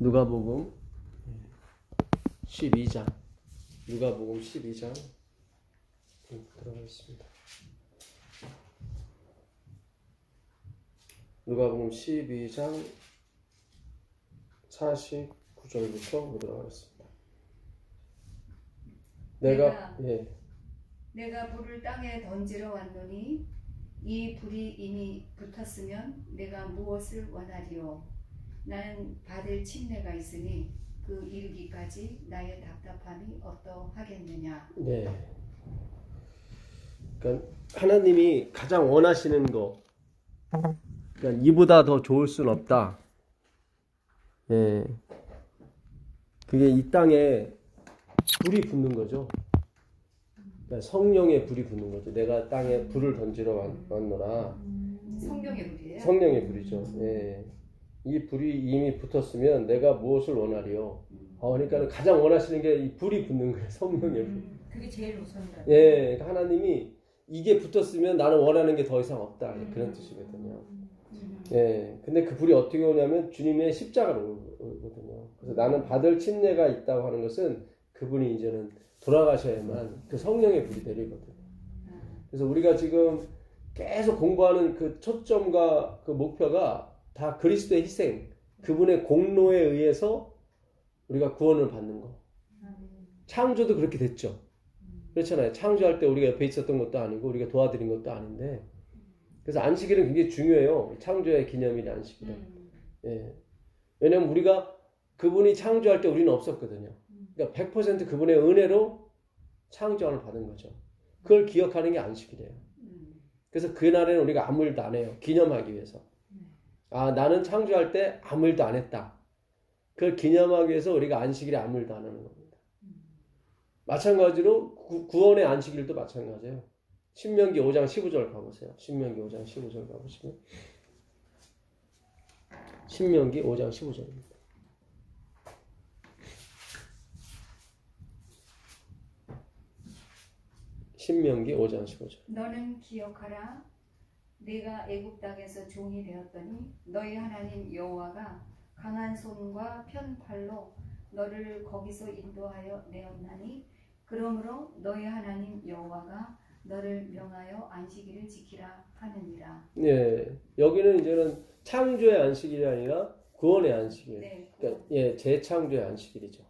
누가복음 12장. 누가복음 12장 들어가겠습니다. 누가복음 12장 49절부터 들어가겠습니다. 내가 불을 땅에 던지러 왔노니 이 불이 이미 붙었으면 내가 무엇을 원하리요? 나는 받을 침례가 있으니 그 이르기까지 나의 답답함이 어떠하겠느냐. 네. 그러니까 하나님이 가장 원하시는 거, 그러니까 이보다 더 좋을 순 없다. 예. 그게 이 땅에 불이 붙는 거죠. 그러니까 성령의 불이 붙는 거죠. 내가 땅에 불을 던지러 왔노라. 성령의 불이에요? 성령의 불이죠. 예. 이 불이 이미 붙었으면 내가 무엇을 원하리요? 그러니까 가장 원하시는 게 이 불이 붙는 거예요. 성령의 불. 그게 제일 우선이다. 예, 그러니까 하나님이 이게 붙었으면 나는 원하는 게 더 이상 없다. 그런 뜻이거든요. 예, 근데 그 불이 어떻게 오냐면 주님의 십자가로 오거든요. 그래서 나는 받을 침례가 있다고 하는 것은 그분이 이제는 돌아가셔야만 그 성령의 불이 내리거든요. 그래서 우리가 지금 계속 공부하는 그 초점과 그 목표가 다 그리스도의 희생, 그분의 공로에 의해서 우리가 구원을 받는 거. 창조도 그렇게 됐죠. 그렇잖아요. 창조할 때 우리가 옆에 있었던 것도 아니고 우리가 도와드린 것도 아닌데, 그래서 안식일은 굉장히 중요해요. 창조의 기념일 안식일은. 예. 왜냐면 우리가 그분이 창조할 때 우리는 없었거든요. 그러니까 100% 그분의 은혜로 창조함을 받은 거죠. 그걸 기억하는 게 안식일이에요. 그래서 그날에는 우리가 아무 일도 안 해요. 기념하기 위해서. 나는 창조할 때 아무 일도 안 했다. 그걸 기념하기 위해서 우리가 안식일에 아무 일도 안 하는 겁니다. 마찬가지로 구원의 안식일도 마찬가지예요. 신명기 5장 15절 가보세요. 신명기 5장 15절 가보시면 신명기 5장 15절입니다. 신명기 5장 15절. 너는 기억하라. 네가 애굽 땅에서 종이 되었더니 너희 하나님 여호와가 강한 손과 편 팔로 너를 거기서 인도하여 내었나니 그러므로 너희 하나님 여호와가 너를 명하여 안식일을 지키라 하느니라. 네, 여기는 이제는 창조의 안식일이 아니라 구원의 안식일. 네. 그러니까 재창조의 안식일이죠.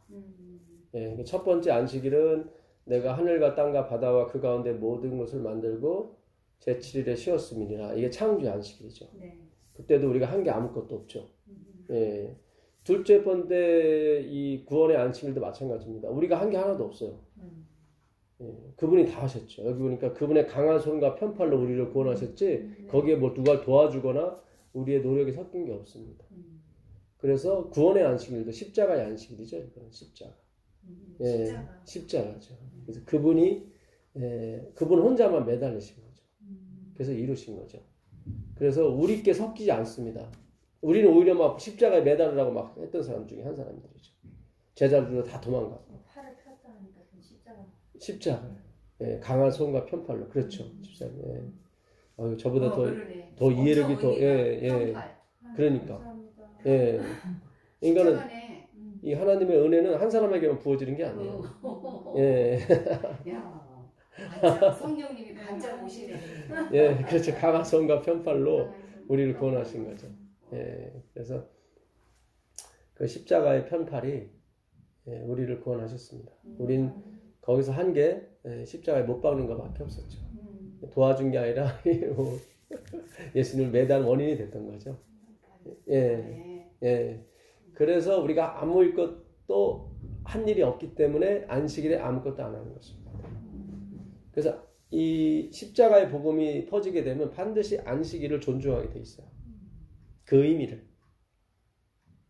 예, 첫 번째 안식일은 내가 하늘과 땅과 바다와 그 가운데 모든 것을 만들고 제7일에 쉬었음이니라. 이게 창조의 안식일이죠. 네. 그때도 우리가 한 게 아무것도 없죠. 예. 둘째 번째 이 구원의 안식일도 마찬가지입니다. 우리가 한 게 하나도 없어요. 예. 그분이 다 하셨죠. 여기 보니까 그분의 강한 손과 편팔로 우리를 구원하셨지 거기에 뭐 누가 도와주거나 우리의 노력이 섞인 게 없습니다. 그래서 구원의 안식일도 십자가의 안식일이죠. 이거는 십자가. 예, 십자가죠. 그래서 그분이 그분 혼자만 매달리신 거죠. 그래서 이루신 거죠. 그래서 우리께 섞이지 않습니다. 우리는 오히려 막 십자가에 매달으라고 막 했던 사람 중에 한 사람들이죠. 제자들도 다 도망가고. 팔을 폈다 하니까 십자가. 십자가. 예, 강한 손과 편팔로. 그렇죠. 십자가. 예. 저보다 더 이해력이 더, 그러니까. 예. 그러니까는 이 하나님의 은혜는 한 사람에게만 부어지는 게 아니에요. 예. 야, 반짝, 성령님이 반짝 오시네. 예, 그렇죠. 강한 손과 편팔로 우리를 구원하신 거죠. 예, 그래서 그 십자가의 편팔이 우리를 구원하셨습니다. 우린 거기서 한 게 십자가에 못 박는 것밖에 없었죠. 도와준 게 아니라 예수님을 매달 원인이 됐던 거죠. 예. 그래서 우리가 아무 것도 한 일이 없기 때문에 안식일에 아무것도 안 하는 것입니다. 그래서 이 십자가의 복음이 퍼지게 되면 반드시 안식일을 존중하게 돼 있어요. 그 의미를.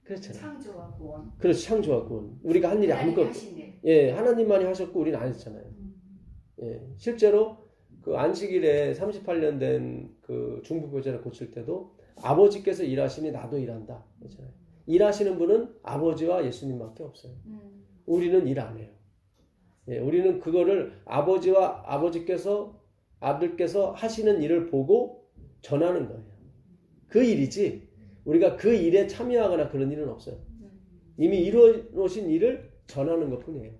그렇잖아요. 창조와 구원. 그렇죠. 창조와 구원. 우리가 한 일이 아무것도. 예, 하나님만이 하셨고 우리는 안 했잖아요. 예, 실제로 그 안식일에 38년 된 그 중풍병자를 고칠 때도 아버지께서 일하시니 나도 일한다. 그렇잖아요. 일하시는 분은 아버지와 예수님밖에 없어요. 우리는 일 안 해요. 예, 우리는 그거를 아버지께서 아들께서 하시는 일을 보고 전하는 거예요. 그 일이지 우리가 그 일에 참여하거나 그런 일은 없어요. 이미 이루어진 일을 전하는 것뿐이에요.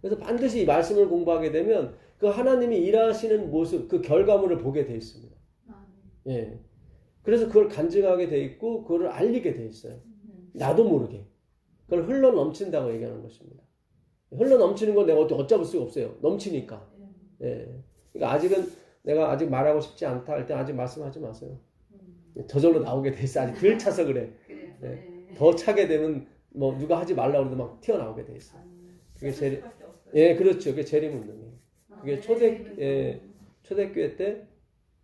그래서 반드시 이 말씀을 공부하게 되면 그 하나님이 일하시는 모습, 그 결과물을 보게 돼 있습니다. 예. 그래서 그걸 간증하게 돼 있고 그걸 알리게 돼 있어요. 나도 모르게. 그걸 흘러 넘친다고 얘기하는 것입니다. 흘러 넘치는 건 내가 어쩌을 수가 없어요. 넘치니까. 예. 그러니까 아직은 내가 아직 말하고 싶지 않다 할 때 아직 말씀하지 마세요. 저절로 나오게 돼 있어. 아직 덜 차서 그래. 예. 더 차게 되면 뭐 누가 하지 말라고 해도 막 튀어나오게 돼 있어. 그게 재림, 예, 그렇죠. 그게 재림 운동이에요. 그게 초대교회 때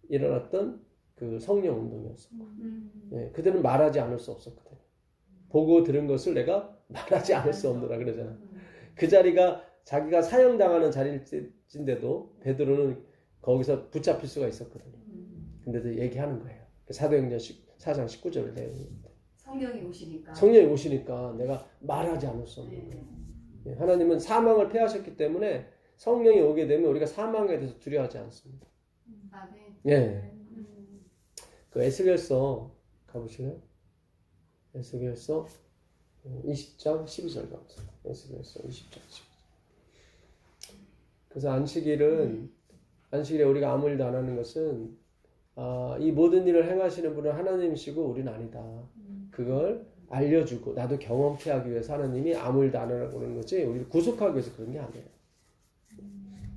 일어났던 그 성령 운동이었어요. 예, 그들은 말하지 않을 수 없었거든요. 보고 들은 것을 내가 말하지 않을 수 없노라 그러잖아. 그 자리가 자기가 사형당하는 자리인데도 베드로는 거기서 붙잡힐 수가 있었거든요. 근데도 얘기하는 거예요. 사도행전 4장 19절 내용입니다. 성령이 오시니까 내가 말하지 않을 수 없는 거예요. 예, 하나님은 사망을 패하셨기 때문에 성령이 오게 되면 우리가 사망에 대해서 두려워하지 않습니다. 예. 그 에스겔서 가보실래요? 에스겔서 20장 12절 가보세요. 에스겔서 20장 12절. 그래서 안식일에 우리가 아무 일도 안 하는 것은 이 모든 일을 행하시는 분은 하나님이시고 우리는 아니다. 그걸 알려주고 나도 경험케 하기 위해서 하나님이 아무 일도 안 하라고 그러는 거지 우리를 구속하기 위해서 그런 게 아니에요.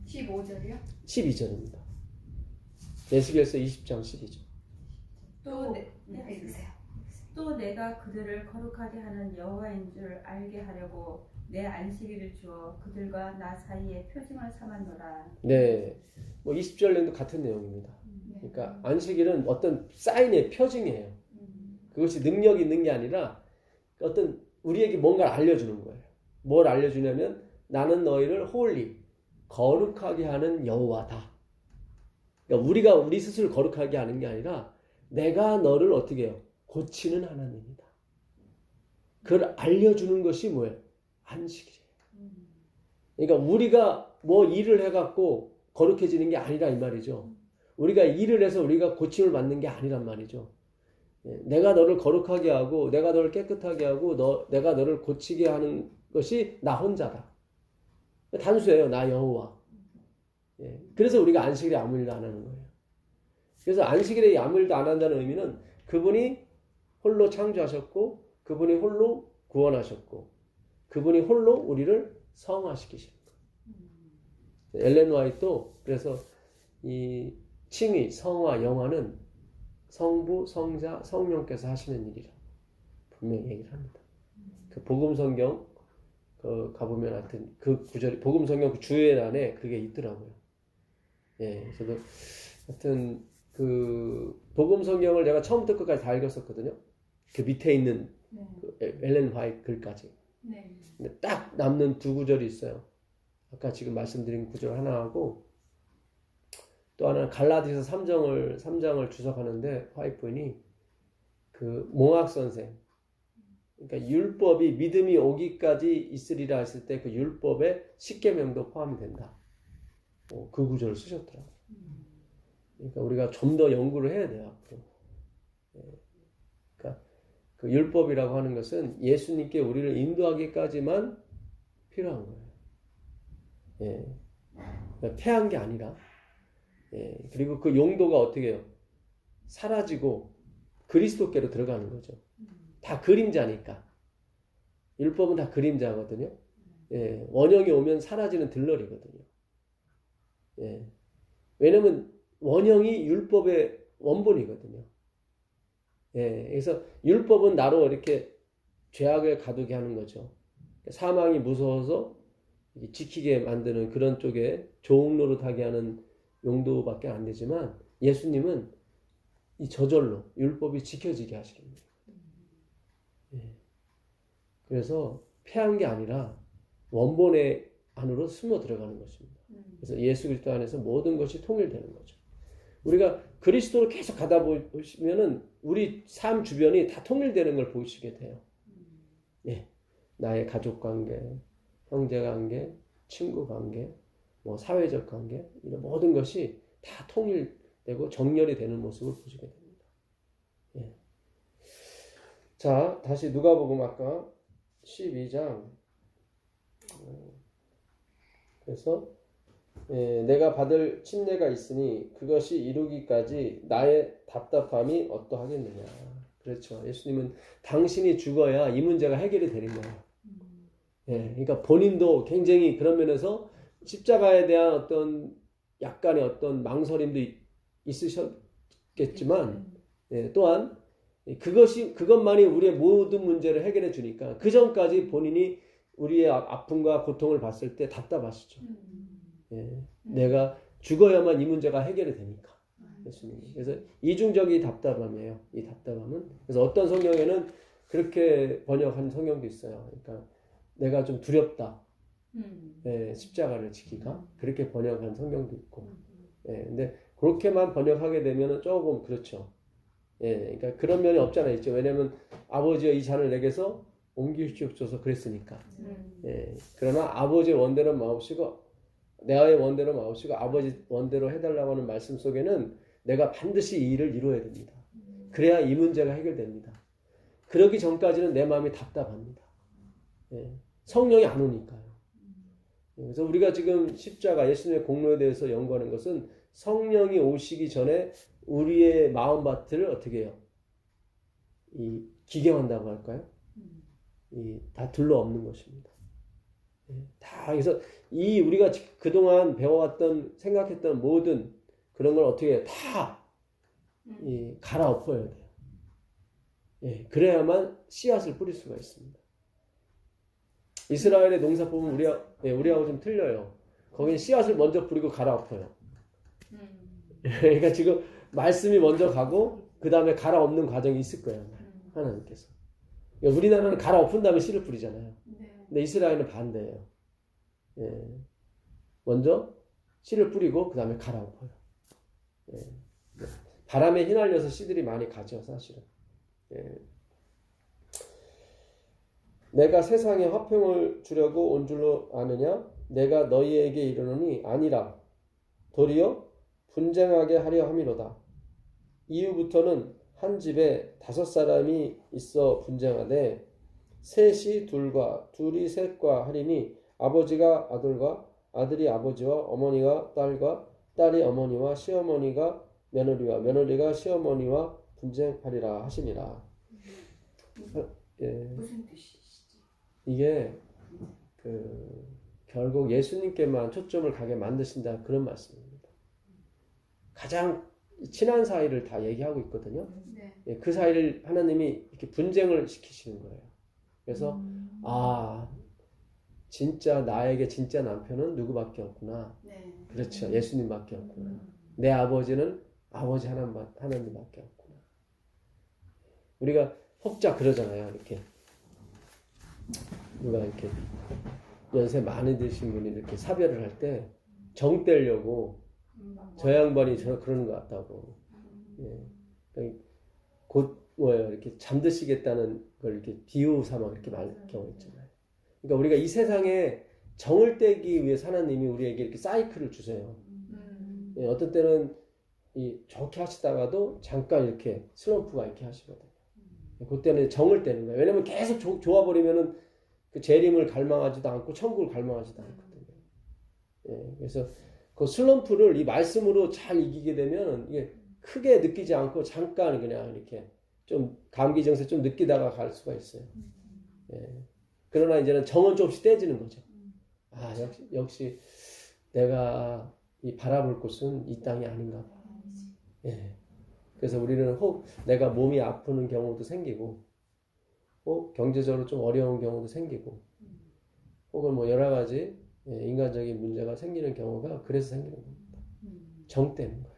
15절이요? 12절입니다. 에스겔서 20장 12절. 또 내가 그들을 거룩하게 하는 여호와인 줄 알게 하려고 내 안식일을 주어 그들과 나 사이에 표징을 삼았노라. 네, 뭐 20절 내용도 같은 내용입니다. 그러니까 안식일은 어떤 사인의 표징이에요. 그것이 능력이 있는 게 아니라 어떤 우리에게 뭔가를 알려주는 거예요. 뭘 알려주냐면 나는 너희를 홀리 거룩하게 하는 여호와다. 그러니까 우리가 우리 스스로 거룩하게 하는 게 아니라 내가 너를 어떻게 해요? 고치는 하나님이다. 그걸 알려주는 것이 뭐예요? 안식일이에요. 그러니까 우리가 뭐 일을 해갖고 거룩해지는 게 아니라 이 말이죠. 우리가 일을 해서 우리가 고침을 받는 게 아니란 말이죠. 내가 너를 거룩하게 하고 내가 너를 깨끗하게 하고 내가 너를 고치게 하는 것이 나 혼자다. 단수예요. 나 여호와. 그래서 우리가 안식일에 아무 일도 안 하는 거예요. 그래서 안식일에 아무 일도 안 한다는 의미는 그분이 홀로 창조하셨고 그분이 홀로 구원하셨고 그분이 홀로 우리를 성화시키시는 거예요. 엘렌 화이트도 그래서 이 칭의, 성화, 영화는 성부, 성자, 성령께서 하시는 일이라 분명히 얘기를 합니다. 그 복음성경 가보면 하여튼 그 구절이 복음성경 그 주예란에 그게 있더라고요. 예, 저도 하여튼 그 복음성경을 내가 처음부터 끝까지 다 읽었었거든요. 그 밑에 있는 그 엘렌 화이트 글까지. 근데 딱 남는 두 구절이 있어요. 아까 지금 말씀드린 구절 하나하고 또 하나는 갈라디아서 3장을 주석하는데 화이트 부인이 그 몽학 선생, 그러니까 율법이 믿음이 오기까지 있으리라 했을 때 그 율법에 십계명도 포함이 된다. 그 구절을 쓰셨더라고요. 그러니까 우리가 좀 더 연구를 해야 돼요. 앞으로. 그러니까 그 율법이라고 하는 것은 예수님께 우리를 인도하기까지만 필요한 거예요. 그러니까 패한 게 아니라. 그리고 그 용도가 어떻게 해요? 사라지고 그리스도께로 들어가는 거죠. 다 그림자니까. 율법은 다 그림자거든요. 원형이 오면 사라지는 들러리거든요. 왜냐면 원형이 율법의 원본이거든요. 그래서 율법은 나로 이렇게 죄악을 가두게 하는 거죠. 사망이 무서워서 지키게 만드는 그런 쪽에 좋은 노릇하게 하는 용도밖에 안 되지만 예수님은 이 저절로 율법이 지켜지게 하시는 거예요. 그래서 패한 게 아니라 원본의 안으로 스며 들어가는 것입니다. 그래서 예수 그리스도 안에서 모든 것이 통일되는 거죠. 우리가 그리스도로 계속 가다 보시면은 우리 삶 주변이 다 통일되는 걸 보시게 돼요. 나의 가족 관계, 형제 관계, 친구 관계, 뭐 사회적 관계, 이런 모든 것이 다 통일되고 정렬이 되는 모습을 보시게 됩니다. 자, 다시 누가복음 아까 12장. 그래서 내가 받을 침례가 있으니 그것이 이루기까지 나의 답답함이 어떠하겠느냐. 그렇죠. 예수님은 당신이 죽어야 이 문제가 해결이 되는 거예요. 그러니까 본인도 굉장히 그런 면에서 십자가에 대한 어떤 약간의 어떤 망설임도 있으셨겠지만 또한 그것만이 우리의 모든 문제를 해결해 주니까 그 전까지 본인이 우리의 아픔과 고통을 봤을 때 답답하시죠. 내가 죽어야만 이 문제가 해결이 되니까. 예수님이. 그래서 이중적인 답답함이에요. 이 답답함은. 그래서 어떤 성경에는 그렇게 번역한 성경도 있어요. 그러니까 내가 좀 두렵다. 십자가를 지키가 그렇게 번역한 성경도 있고. 근데 그렇게만 번역하게 되면 조금 그렇죠. 그러니까 그런 면이 없잖아요. 있죠. 왜냐면 아버지여 이 잔을 내게서 옮기시옵소서 그랬으니까. 그러나 아버지의 원대로 마옵시고 내의 원대로 마옵시고 아버지 원대로 해달라고 하는 말씀 속에는 내가 반드시 이 일을 이루어야 됩니다. 그래야 이 문제가 해결됩니다. 그러기 전까지는 내 마음이 답답합니다. 성령이 안 오니까요. 그래서 우리가 지금 십자가 예수님의 공로에 대해서 연구하는 것은 성령이 오시기 전에 우리의 마음밭을 어떻게 해요? 이 기경한다고 할까요? 다 둘러엎는 것입니다. 다 그래서 이 우리가 그동안 배워왔던 생각했던 모든 그런 걸 어떻게 해요? 다 갈아엎어야 돼요. 그래야만 씨앗을 뿌릴 수가 있습니다. 이스라엘의 농사법은 우리하고 좀 틀려요. 거기는 씨앗을 먼저 뿌리고 갈아엎어요. 그러니까 지금 말씀이 먼저 가고 그 다음에 갈아엎는 과정이 있을 거예요. 하나님께서. 그러니까 우리나라는 갈아엎은 다음에 씨를 뿌리잖아요. 근데 이스라엘은 반대예요. 먼저 씨를 뿌리고 그 다음에 갈아엎어요. 바람에 휘날려서 씨들이 많이 가죠, 사실은. 내가 세상에 화평을 주려고 온 줄로 아느냐? 내가 너희에게 이르노니 아니라 도리어 분쟁하게 하려 함이로다. 이후부터는 한 집에 5사람이 있어 분쟁하되 셋이 둘과 둘이 셋과 하리니 아버지가 아들과 아들이 아버지와 어머니가 딸과 딸이 어머니와 시어머니가 며느리와 며느리가 시어머니와 분쟁하리라 하시니라. 무슨 뜻이시지? 이게 결국 예수님께만 초점을 가게 만드신다 그런 말씀입니다. 가장 친한 사이를 다 얘기하고 있거든요. 그 사이를 하나님이 이렇게 분쟁을 시키시는 거예요. 그래서 진짜 나에게 진짜 남편은 누구밖에 없구나. 그렇죠. 예수님밖에 없구나. 내 아버지는 아버지 하나님밖에 없구나. 우리가 혹자 그러잖아요. 이렇게 누가 이렇게 연세 많이 드신 분이 이렇게 사별을 할 때 정 떼려고 저 양반이 그러는 것 같다고. 곧 이렇게 잠드시겠다는 걸 이렇게 비유 삼아 이렇게 말 경우 있잖아요. 그러니까 우리가 이 세상에 정을 떼기 위해서 하나님이 우리에게 이렇게 사이클을 주세요. 어떤 때는 좋게 하시다가도 잠깐 이렇게 슬럼프가 이렇게 하시거든요. 그때는 정을 떼는 거예요. 왜냐면 계속 좋아버리면은 그 재림을 갈망하지도 않고 천국을 갈망하지도 않거든요. 그래서 그 슬럼프를 이 말씀으로 잘 이기게 되면 이게 크게 느끼지 않고 잠깐 그냥 이렇게 좀 감기 증세 좀 느끼다가 갈 수가 있어요. 그러나 이제는 정은 조금씩 떼지는 거죠. 역시 내가 이 바라볼 곳은 이 땅이 아닌가 봐. 그래서 우리는 혹 내가 몸이 아프는 경우도 생기고, 혹 경제적으로 좀 어려운 경우도 생기고, 혹은 뭐 여러 가지 인간적인 문제가 생기는 경우가 그래서 생기는 겁니다. 정 때는 거예요.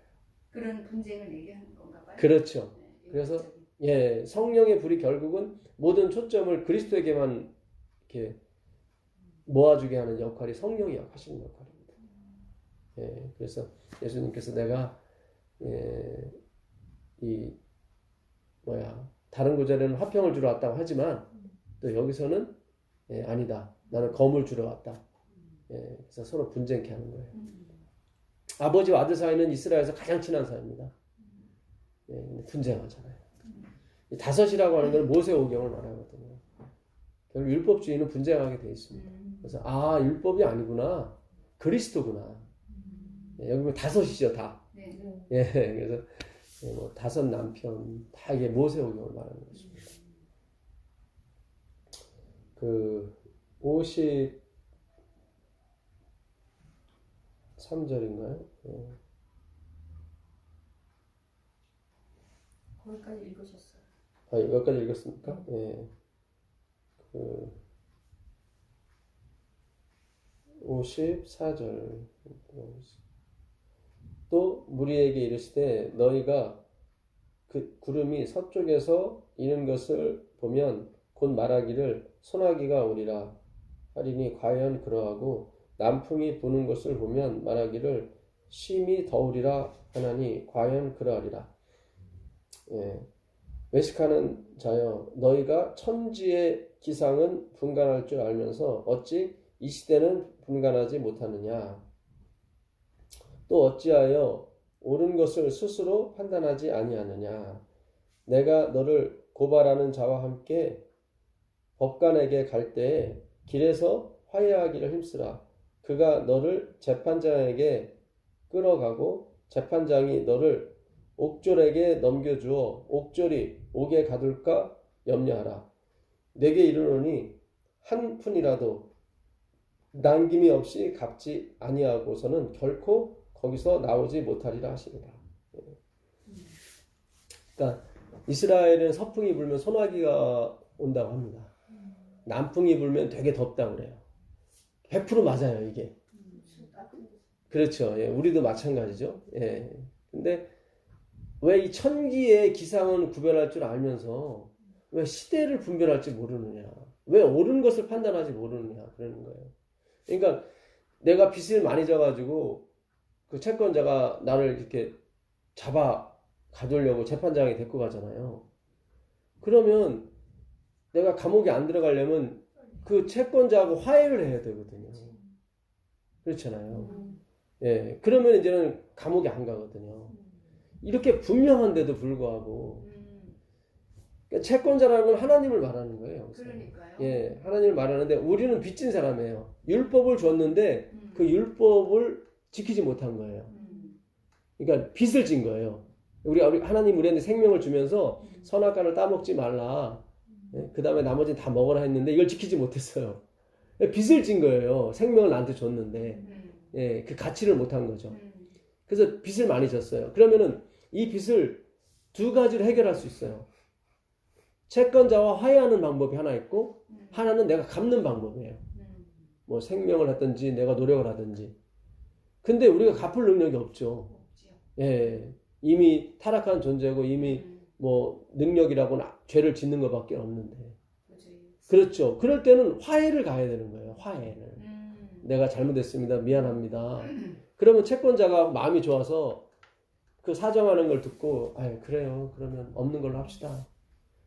그런 분쟁을 얘기하는 건가 봐요. 그렇죠. 그래서 성령의 불이 결국은 모든 초점을 그리스도에게만 이렇게 모아주게 하는 역할이 성령이 하시는 역할입니다. 그래서 예수님께서 내가 다른 구절에는 화평을 주러 왔다고 하지만 또 여기서는 아니다. 나는 검을 주러 왔다. 그래서 서로 분쟁케 하는 거예요. 아버지와 아들 사이는 이스라엘에서 가장 친한 사이입니다. 분쟁하잖아요. 5이라고 하는 건 모세오경을 말하거든요. 결국 율법주의는 분쟁하게 돼 있습니다. 그래서 율법이 아니구나. 그리스도구나. 예, 여기 보면 다섯이죠, 다. 네. 예, 그래서 뭐 다섯 남편 다 이게 모세오경을 말하는 것입니다. 그 53절인가요? 예. 거기까지 읽으셨어요. 여기까지 읽었습니까? 예. 그 54절 또 무리에게 이르시되 너희가 그 구름이 서쪽에서 이는 것을 보면 곧 말하기를 소나기가 오리라 하리니 과연 그러하고 남풍이 부는 것을 보면 말하기를 심히 더우리라 하나니 과연 그러하리라. 예. 외식하는 자여 너희가 천지의 기상은 분간할 줄 알면서 어찌 이 시대는 분간하지 못하느냐. 또 어찌하여 옳은 것을 스스로 판단하지 아니하느냐. 내가 너를 고발하는 자와 함께 법관에게 갈 때에 길에서 화해하기를 힘쓰라. 그가 너를 재판장에게 끌어가고 재판장이 너를 옥졸에게 넘겨주어 옥졸이 옥에 가둘까 염려하라. 내게 이르노니 한 푼이라도 남김이 없이 갚지 아니하고서는 결코 거기서 나오지 못하리라 하시니라. 그러니까 이스라엘은 서풍이 불면 소나기가 온다고 합니다. 남풍이 불면 되게 덥다고 그래요. 100% 맞아요, 이게. 그렇죠. 예, 우리도 마찬가지죠. 예. 근데 왜 이 천기의 기상은 구별할 줄 알면서 왜 시대를 분별할지 모르느냐. 왜 옳은 것을 판단하지 모르느냐. 그러는 거예요. 그러니까 내가 빚을 많이 져가지고 그 채권자가 나를 이렇게 잡아 가두려고 재판장에 데리고 가잖아요. 그러면 내가 감옥에 안 들어가려면 그 채권자하고 화해를 해야 되거든요. 그렇잖아요. 예. 그러면 이제는 감옥에 안 가거든요. 이렇게 분명한데도 불구하고 그러니까 채권자라는 건 하나님을 말하는 거예요. 그러니까요. 예, 하나님을 말하는데 우리는 빚진 사람이에요. 율법을 줬는데 그 율법을 지키지 못한 거예요. 그러니까 빚을 진 거예요. 우리 하나님 우리한테 생명을 주면서 선악과를 따먹지 말라. 예? 그 다음에 나머지는 다 먹으라 했는데 이걸 지키지 못했어요. 빚을 진 거예요. 생명을 나한테 줬는데 예, 그 가치를 못한 거죠. 그래서 빚을 많이 졌어요. 그러면은 이 빚을 두 가지로 해결할 수 있어요. 채권자와 화해하는 방법이 하나 있고 하나는 내가 갚는 방법이에요. 뭐 생명을 하든지 내가 노력을 하든지. 근데 우리가 갚을 능력이 없죠. 예, 이미 타락한 존재고 이미 뭐 능력이라고는 죄를 짓는 것밖에 없는데. 그렇죠. 그럴 때는 화해를 가야 되는 거예요. 화해를. 내가 잘못했습니다. 미안합니다. 그러면 채권자가 마음이 좋아서 그 사정하는 걸 듣고 그래요. 그러면 없는 걸로 합시다.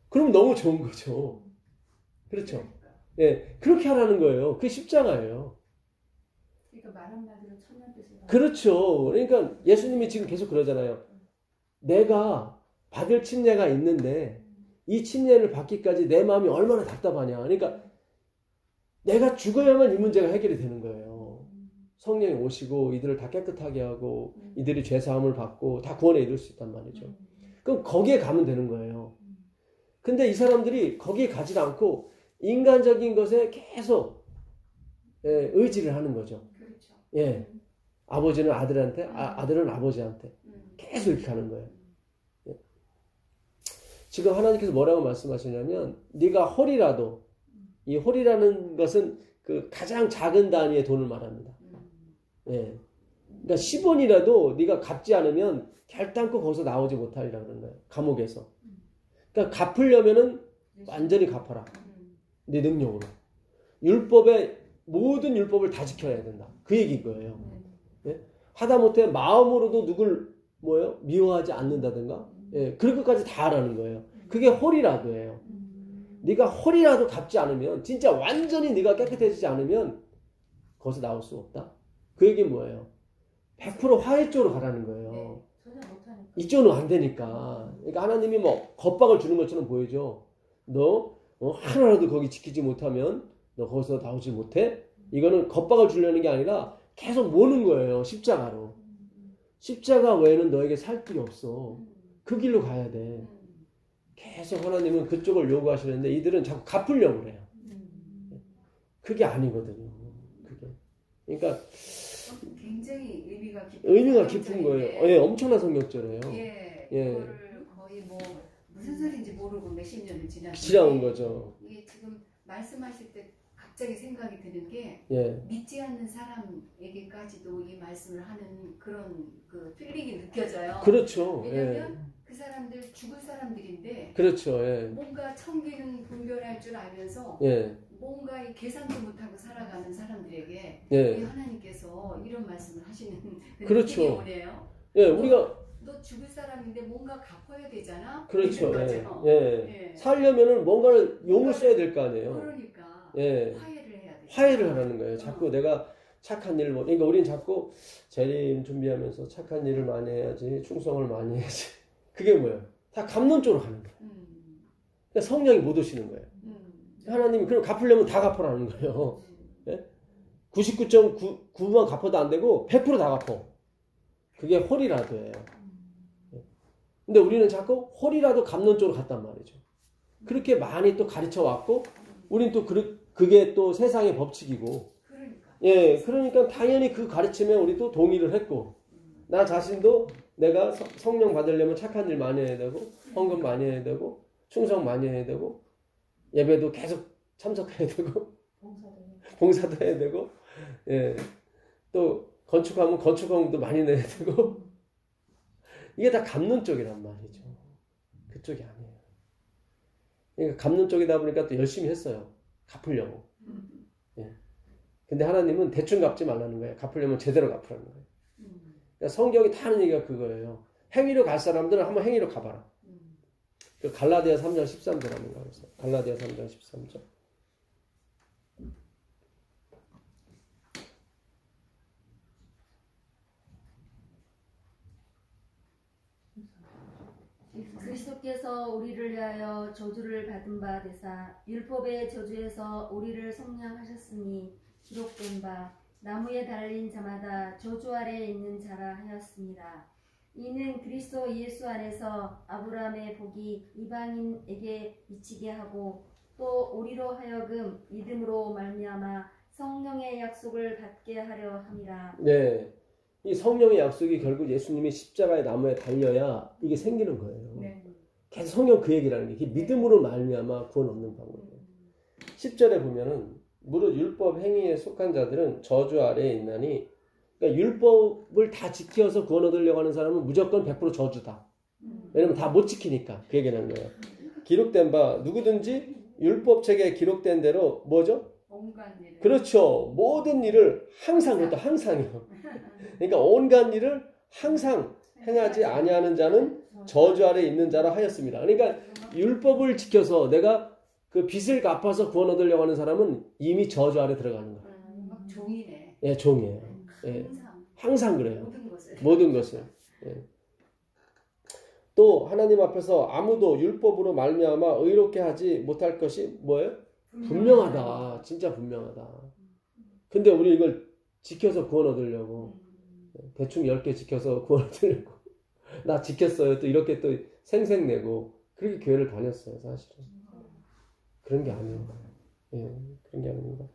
그러면 너무 좋은 거죠. 그렇죠. 예, 그렇게 하라는 거예요. 그게 십자가예요. 그러니까 말 한마디로 천년 뜻을 그렇죠. 그러니까 예수님이 지금 계속 그러잖아요. 내가 받을 침례가 있는데 이 침례를 받기까지 내 마음이 얼마나 답답하냐. 그러니까 내가 죽어야만 이 문제가 해결이 되는 거예요. 성령이 오시고 이들을 다 깨끗하게 하고 이들이 죄사함을 받고 다 구원에 이룰 수 있단 말이죠. 그럼 거기에 가면 되는 거예요. 근데 이 사람들이 거기에 가지 않고 인간적인 것에 계속 의지를 하는 거죠. 그렇죠. 예, 아버지는 아들한테, 아들은 아버지한테 계속 이렇게 하는 거예요. 예. 지금 하나님께서 뭐라고 말씀하시냐면 네가 홀이라도 이 홀이라는 것은 그 가장 작은 단위의 돈을 말합니다. 예, 그러니까 10원이라도 네가 갚지 않으면 결단코 거기서 나오지 못하리라 그런 거예요. 감옥에서. 그러니까 갚으려면은 완전히 갚아라. 네 능력으로. 율법의 모든 율법을 다 지켜야 된다. 그 얘기인 거예요. 예? 하다못해 마음으로도 누굴 미워하지 않는다든가. 예, 그런 것까지 다 하라는 거예요. 그게 홀이라도 해요. 네가 홀이라도 갚지 않으면 진짜 완전히 네가 깨끗해지지 않으면 거기서 나올 수 없다. 그 얘기는 뭐예요? 100% 화해 쪽으로 가라는 거예요. 이쪽은 안 되니까. 그러니까 하나님이 뭐 겁박을 주는 것처럼 보이죠. 너 하나라도 거기 지키지 못하면 너 거기서 나오지 못해? 이거는 겁박을 주려는 게 아니라 계속 모는 거예요. 십자가로. 십자가 외에는 너에게 살 길이 없어. 그 길로 가야 돼. 계속 하나님은 그쪽을 요구하시는데 이들은 자꾸 갚으려고 그래요. 그게 아니거든요. 그게. 그러니까 굉장히 의미가 깊은 거예요. 예, 엄청난 성경절이에요. 예, 예. 이거를 거의 뭐 무슨 소리인지 모르고 몇십 년을 지나온 거죠. 이게 지금 말씀하실 때 갑자기 생각이 드는 게 예. 믿지 않는 사람에게까지도 이 말씀을 하는 그런 그 필링이 느껴져요. 그렇죠. 왜냐하면 예. 그 사람들 죽을 사람들인데 그렇죠. 예. 뭔가 청기는 분별할 줄 알면서 예. 뭔가 이 계산도 못하고 살아가는 사람들에게 예. 우리 하나님께서 이런 말씀을 하시는 그렇죠. 느낌이 오네요. 예, 우리가 너 죽을 사람인데 뭔가 갚아야 되잖아. 그렇죠. 이런 예. 거죠. 예. 예. 살려면은 뭔가를 용을 써야 될 거 아니에요. 그러니까 예. 화해를 해야 돼. 화해를 하라는 거예요. 자꾸 내가 착한 일을 그러니까 우린 자꾸 재림 준비하면서 착한 일을 많이 해야지, 충성을 많이 해야지. 그게 뭐예요? 다 감론적으로 가는 거예요. 그러니까 성령이 못 오시는 거예요. 하나님이 그럼 갚으려면 다 갚으라는 거예요. 예? 99.9만 갚아도 안 되고 100%다 갚어. 그게 홀이라도예요. 근데 우리는 자꾸 홀이라도 감론적으로 갔단 말이죠. 그렇게 많이 또 가르쳐 왔고, 우린 또 그게 또 세상의 법칙이고, 예, 그러니까 당연히 그 가르침에 우리도 동의를 했고, 나 자신도 내가 성령 받으려면 착한 일 많이 해야 되고, 헌금 많이 해야 되고, 충성 많이 해야 되고, 예배도 계속 참석해야 되고, 봉사도 해야 되고, 예, 또 건축하면 건축원금도 많이 내야 되고, 이게 다 감론 쪽이란 말이죠. 그쪽이 아니에요. 그러니까 감론 쪽이다 보니까 또 열심히 했어요. 갚으려고. 예. 근데 하나님은 대충 갚지 말라는 거예요. 갚으려면 제대로 갚으라는 거예요. 그러니까 성경이 다 하는 얘기가 그거예요. 행위로 갈 사람들은 한번 행위로 가봐라. 그 갈라디아 3장 13절 한번 가보세요. 갈라디아 3장 13절. 그리스도께서 우리를 위하여 저주를 받은 바 되사 율법의 저주에서 우리를 속량하셨으니 기록된 바 나무에 달린 자마다 저주 아래에 있는 자라 하였습니다. 이는 그리스도 예수 안에서 아브라함의 복이 이방인에게 미치게 하고 또 우리로 하여금 믿음으로 말미암아 성령의 약속을 받게 하려 함이라. 네, 이 성령의 약속이 결국 예수님이 십자가의 나무에 달려야 이게 생기는 거예요. 네. 계속 성령 그 얘기라는 게 믿음으로 말미암아 구원 얻는 방법이에요. 10절에 보면은 무릇 율법 행위에 속한 자들은 저주 아래에 있나니, 그러니까 율법을 다 지켜서 구원 얻으려고 하는 사람은 무조건 100% 저주다. 왜냐면 다 못 지키니까 그 얘기는 거예요. 기록된 바 누구든지 율법책에 기록된 대로 뭐죠? 온갖 일을. 그렇죠. 모든 일을 항상, 그것도 항상이요. 그러니까 온갖 일을 항상 행하지 아니하는 자는 저주 아래에 있는 자라 하였습니다. 그러니까 율법을 지켜서 내가 그 빚을 갚아서 구원 얻으려고 하는 사람은 이미 저주 아래 들어가는 거예요. 막 종이네. 예, 종이에요. 예, 항상 그래요. 모든 것을. 예. 또 하나님 앞에서 아무도 율법으로 말미암아 의롭게 하지 못할 것이 뭐예요? 분명하다. 진짜 분명하다. 근데 우리 이걸 지켜서 구원 얻으려고 대충 10개 지켜서 구원 얻으려고 나 지켰어요. 또 이렇게 또 생색내고 그렇게 교회를 다녔어요. 사실은. 그런 게 아니에요. 예, 그런 게 아닙니다.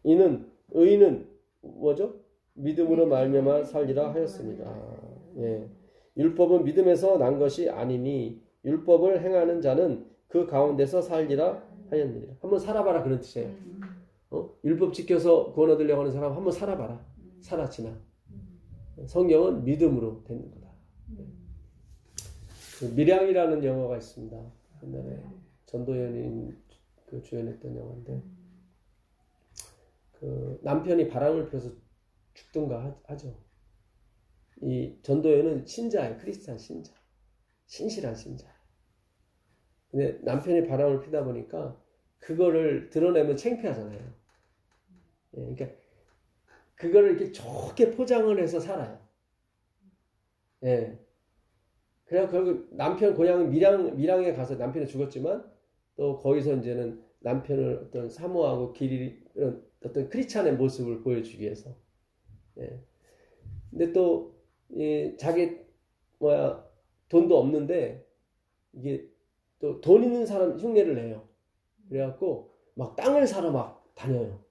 이는 의인은 뭐죠? 믿음으로 말미암아 살리라 하였습니다. 예. 율법은 믿음에서 난 것이 아니니 율법을 행하는 자는 그 가운데서 살리라 하였느니라. 한번 살아봐라 그런 뜻이에요. 율법 지켜서 구원 얻으려고 하는 사람 한번 살아봐라. 살아지나. 성경은 믿음으로 되는 거다. 그 밀양이라는 영화가 있습니다. 옛날에 전도연인 그 주연했던 영화인데, 그 남편이 바람을 펴서 죽든가 하죠. 이 전도연은 신자예요. 크리스찬 신자. 신실한 신자. 근데 남편이 바람을 피다 보니까 그거를 드러내면 창피하잖아요. 예, 그러니까 그거를 이렇게 좋게 포장을 해서 살아요. 예. 그래서 결국 남편 고향은 밀양에 가서 남편이 죽었지만 또 거기서 이제는 남편을 어떤 사모하고 이런 어떤 크리스찬의 모습을 보여주기 위해서. 예. 근데 또 자기 돈도 없는데 이게 또 돈 있는 사람 흉내를 내요. 그래갖고 막 땅을 사러 막 다녀요.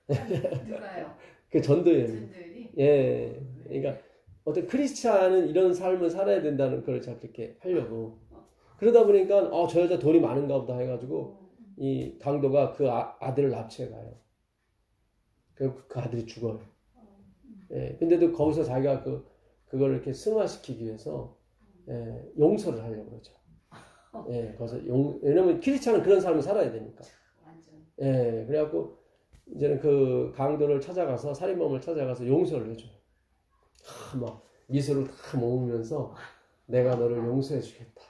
누가요? 그 전도연이. 전도연이? 예. 그러니까 어떤 크리스찬은 이런 삶을 살아야 된다는 걸 자꾸 그렇게 하려고. 그러다 보니까 저 여자 돈이 많은가 보다 해가지고 이 강도가 그 아들을 납치해 가요. 그 아들이 죽어요. 예. 근데도 거기서 자기가 그걸 이렇게 승화시키기 위해서 용서를 하려고 그러죠. 예. 거기서 왜냐면 크리스찬은 그런 삶을 살아야 되니까. 완전. 예. 그래갖고 이제는 그 강도를 찾아가서 살인범을 찾아가서 용서를 해줘요. 막 미소를 다 모으면서 내가 너를 용서해 주겠다.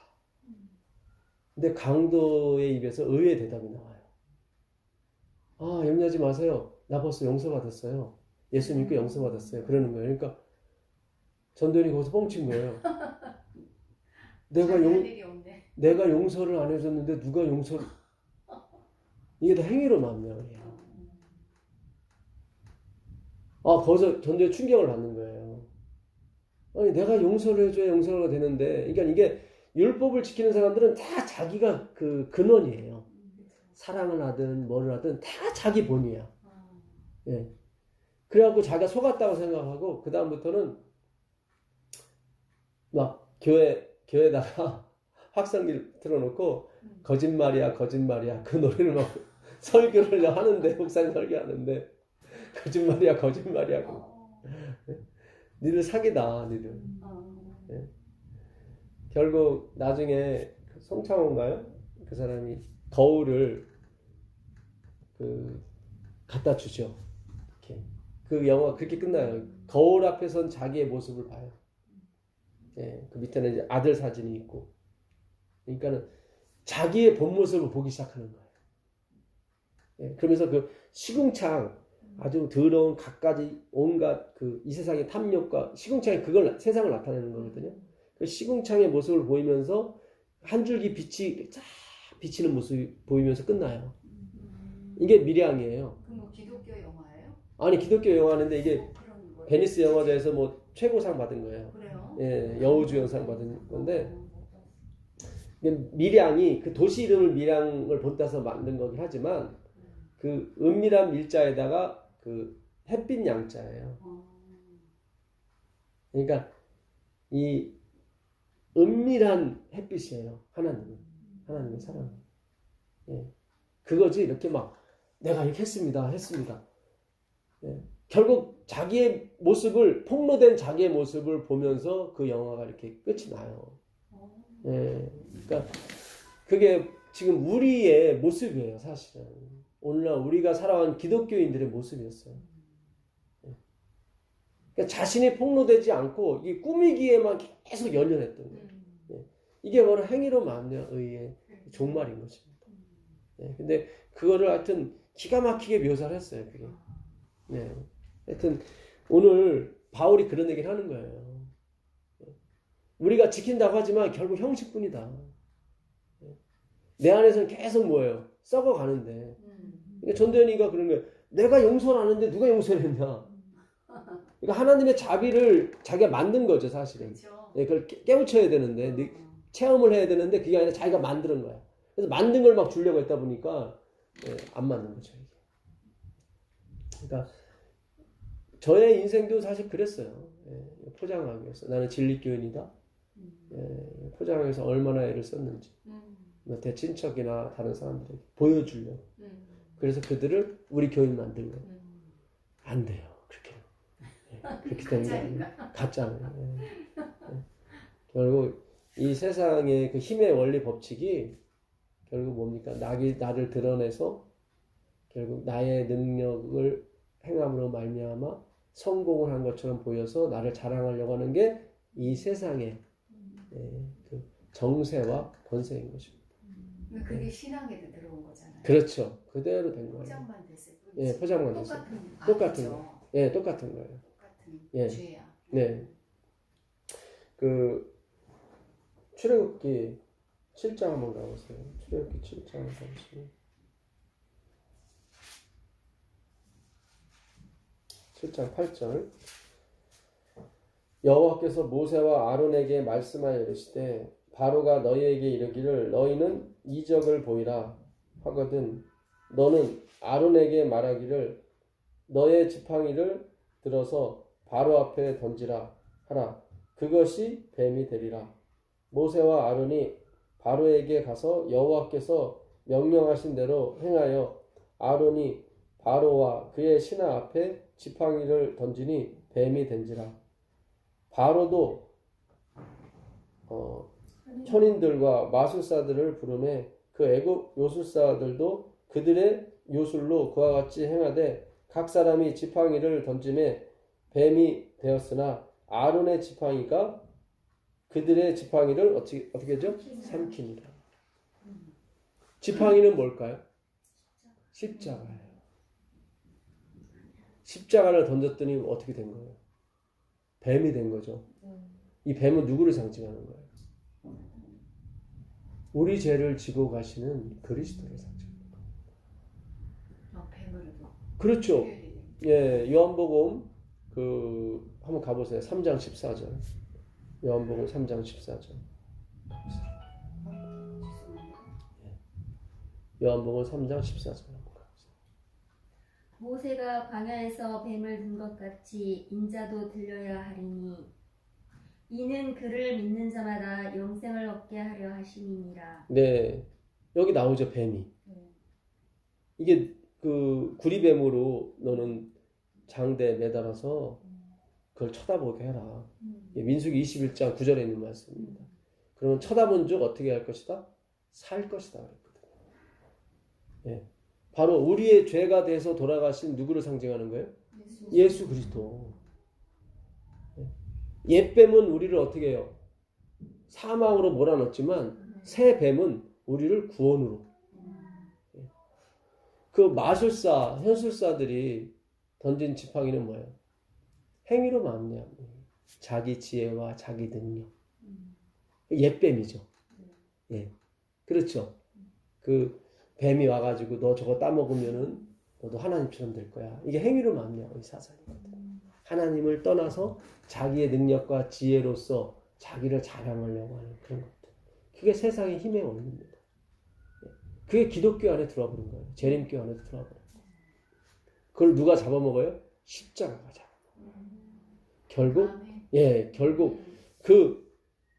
근데 강도의 입에서 의외의 대답이 나와요. 염려하지 마세요. 나 벌써 용서받았어요. 예수 믿고 용서받았어요. 그러는 거예요. 그러니까 전도연이 거기서 뻥친 거예요. 내가 용서를 안 해줬는데 누가 용서를. 이게 다 행위로 만나요. 거기서 전도연 충격을 받는 거예요. 아니 내가 용서를 해줘야 용서가 되는데, 그러니까 이게 율법을 지키는 사람들은 다 자기가 그 근원이에요. 사랑을 하든 뭐를 하든 다 자기 본이야. 예. 그래갖고 자기가 속았다고 생각하고 그 다음부터는 막 교회에다가 확성기를 틀어놓고 거짓말이야 그 노래를 막 설교를 하는데, 목사님 설교하는데 거짓말이야 니들 사기다 니들. 예. 결국 나중에 송창호인가요? 그 사람이 거울을 갖다 주죠. 이렇게. 그 영화 그렇게 끝나요. 거울 앞에선 자기의 모습을 봐요. 예, 그 밑에는 이제 아들 사진이 있고. 그러니까는 자기의 본 모습을 보기 시작하는 거예요. 예, 그러면서 그 시궁창, 아주 더러운 갖가지 온갖 이 세상의 탐욕과 시궁창이 그걸 세상을 나타내는 거거든요. 그 시궁창의 모습을 보이면서 한 줄기 빛이 쫙 비치는 모습이 보이면서 끝나요. 이게 밀양이에요. 그럼 뭐 기독교 영화예요? 아니 기독교 영화인데 이게 베니스 영화제에서 뭐 최고상 받은 거예요. 그래요? 예, 여우주연상 받은 건데 밀양이 그 도시 이름을 밀양을 본따서 만든 거긴 하지만 그 은밀한 밀자에다가 그 햇빛 양자예요. 그러니까 이 은밀한 햇빛이에요. 하나님의 사랑. 예. 그거지 이렇게 막 내가 이렇게 했습니다. 예. 결국 자기의 모습을 폭로된 자기의 모습을 보면서 그 영화가 이렇게 끝이 나요. 예. 그러니까 그게 지금 우리의 모습이에요, 사실은. 오늘날 우리가 살아온 기독교인들의 모습이었어요. 예. 그러니까 자신이 폭로되지 않고 이게 꾸미기에만 계속 연연했던 거예요. 예. 이게 바로 행위로 만든 의의 종말인 것입니다. 예. 근데 그거를 하여튼 기가 막히게 묘사를 했어요, 그게. 네. 하여튼 오늘 바울이 그런 얘기를 하는 거예요. 우리가 지킨다고 하지만 결국 형식뿐이다. 내 안에서는 계속 뭐예요? 썩어가는데. 그러니까 전도연이가 그런 거예요. 내가 용서를 안 하는데 누가 용서를 했냐. 그러니까 하나님의 자비를 자기가 만든 거죠, 사실은. 그렇죠. 네, 그걸 깨우쳐야 되는데, 체험을 해야 되는데 그게 아니라 자기가 만드는 거야. 그래서 만든 걸 막 주려고 했다 보니까 안 맞는 거죠, 이게. 그러니까 저의 인생도 사실 그랬어요. 포장하기 위해서. 나는 진리교인이다. 포장하기 위해서 얼마나 애를 썼는지. 내 친척이나 다른 사람들에게 보여주려고. 그래서 그들을 우리 교인 만들려고. 안 돼요. 그렇게 되는 게 아니라 가짜예요. 결국 이 세상의 그 힘의 원리 법칙이 결국 뭡니까? 나를 드러내서 결국 나의 능력을 행함으로 말미암아 성공을 한 것처럼 보여서 나를 자랑하려고 하는 게 이 세상의 그 정세와 권세인 것입니다. 그게 신앙에도 들어온 거잖아요. 그렇죠. 그대로 된 거예요. 포장만 됐을 뿐이지. 예, 포장만 됐어요. 똑같은 거. 예, 똑같은 거예요. 똑같은 죄야. 네. 그 출애굽기 7장 한번 가보세요. 출애굽기 7장 가보시면 7장 8절. 여호와께서 모세와 아론에게 말씀하여 이르시되 바로가 너희에게 이르기를 너희는 이적을 보이라 하거든 너는 아론에게 말하기를 너의 지팡이를 들어서 바로 앞에 던지라 하라. 그것이 뱀이 되리라. 모세와 아론이 바로에게 가서 여호와께서 명령하신 대로 행하여 아론이 바로와 그의 신하 앞에 지팡이를 던지니 뱀이 된지라. 바로도 현인들과 마술사들을 부르매 그 애굽 요술사들도 그들의 요술로 그와 같이 행하되 각 사람이 지팡이를 던짐에 뱀이 되었으나 아론의 지팡이가 그들의 지팡이를 어떻게 하죠? 삼키니라. 지팡이는 뭘까요? 십자가예요. 십자가를 던졌더니 어떻게 된 거예요? 뱀이 된 거죠. 이 뱀은 누구를 상징하는 거예요? 우리 죄를 지고 가시는 그리스도를 상징하는 거예요. 뱀으로도. 그렇죠. 예, 요한복음 한번 가보세요. 3장 14절. 요한복음 3장 14절. 요한복음 3장 14절. 모세가 광야에서 뱀을 든 것 같이 인자도 들려야 하리니 이는 그를 믿는 자마다 영생을 얻게 하려 하심이니라. 네, 여기 나오죠 뱀이. 이게 그 구리뱀으로 너는 장대에 매달아서 그걸 쳐다보게 해라. 민수기 21장 9절에 있는 말씀입니다. 그러면 쳐다본 적 어떻게 할 것이다? 살 것이다 그랬거든요. 예. 바로 우리의 죄가 돼서 돌아가신 누구를 상징하는 거예요? 예수 그리스도. 옛뱀은 우리를 어떻게 해요? 사망으로 몰아넣었지만 새 뱀은 우리를 구원으로. 그 마술사, 현술사들이 던진 지팡이는 뭐예요? 행위로 말미암아 자기 지혜와 자기 능력. 옛뱀이죠. 예, 그렇죠. 그 뱀이 와가지고 너 저거 따먹으면은 너도 하나님처럼 될 거야. 이게 행위로 말미암아 사상이거든. 하나님을 떠나서 자기의 능력과 지혜로서 자기를 자랑하려고 하는 그런 것들. 그게 세상의 힘의 원리입니다. 그게 기독교 안에 들어와 버린 거예요. 재림교 안에 들어와 버린 거예요. 그걸 누가 잡아먹어요? 십자가가 잡아먹어요. 결국 그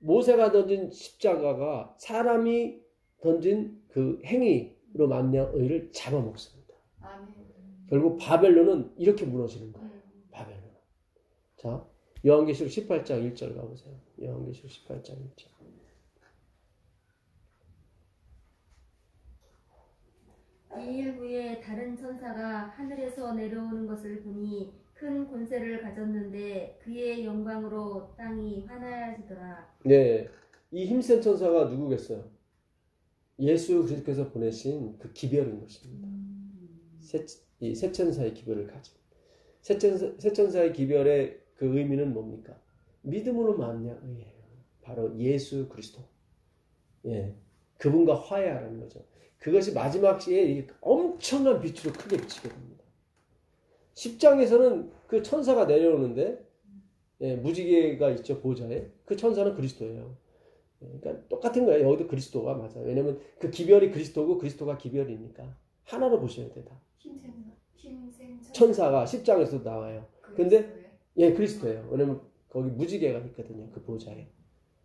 모세가 던진 십자가가 사람이 던진 그 행위로 말미암아 의를 잡아먹습니다. 결국 바벨론은 이렇게 무너지는 거예요. 바벨론. 자, 요한계시록 18장 1절 가보세요. 요한계시록 18장 1절. 이일 후에 다른 천사가 하늘에서 내려오는 것을 보니 큰 권세를 가졌는데 그의 영광으로 땅이 환하여지더라. 네, 이 힘센 천사가 누구겠어요? 예수 그리스도께서 보내신 그 기별인 것입니다. 이 세 천사의 기별을 가진. 세 천사의 기별의 그 의미는 뭡니까? 믿음으로 말미암아 의예요. 바로 예수 그리스도. 예, 그분과 화해하라는 거죠. 그것이 마지막 시에 엄청난 빛으로 크게 비치게 됩니다. 10장에서는 그 천사가 내려오는데, 예, 무지개가 있죠, 보좌에. 그 천사는 그리스도예요. 그러니까 똑같은 거예요. 여기도 그리스도가 맞아요. 왜냐면 그 기별이 그리스도고 그리스도가 기별이니까 하나로 보셔야 돼. 다. 천사가 10장에서도 나와요. 근데 예, 그리스도예요. 왜냐면 거기 무지개가 있거든요. 그 보좌에.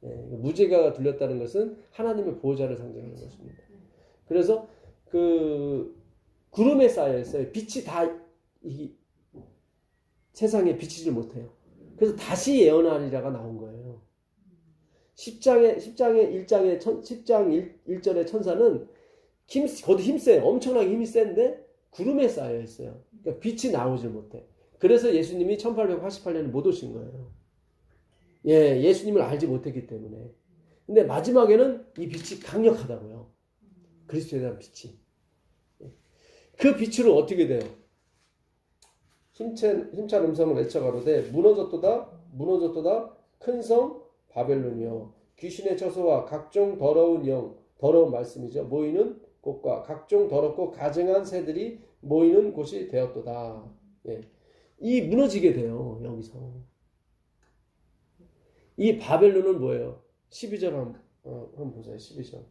예, 무지개가 들렸다는 것은 하나님의 보좌를 상징하는 것입니다. 그래서 그 구름에 쌓여 있어요. 빛이 다 세상에 비치질 못해요. 그래서 다시 예언하리라가 나온 거예요. 10장 1절의 천사는 거기 힘세요. 엄청나게 힘이 센데 구름에 쌓여 있어요. 그러니까 빛이 나오질 못해. 그래서 예수님이 1888년에 못 오신 거예요. 예, 예수님을 알지 못했기 때문에. 근데 마지막에는 이 빛이 강력하다고요. 그리스도에 대한 빛이. 그 빛으로 어떻게 돼요? 힘찬 음성을 외쳐가로되 무너졌도다 큰 성 바벨론이여 귀신의 처소와 각종 더러운 말씀이죠. 모이는 곳과 각종 더럽고 가증한 새들이 모이는 곳이 되었도다. 예. 이 무너지게 돼요. 여기서. 이 바벨론은 뭐예요? 12절 한번 보세요. 12절.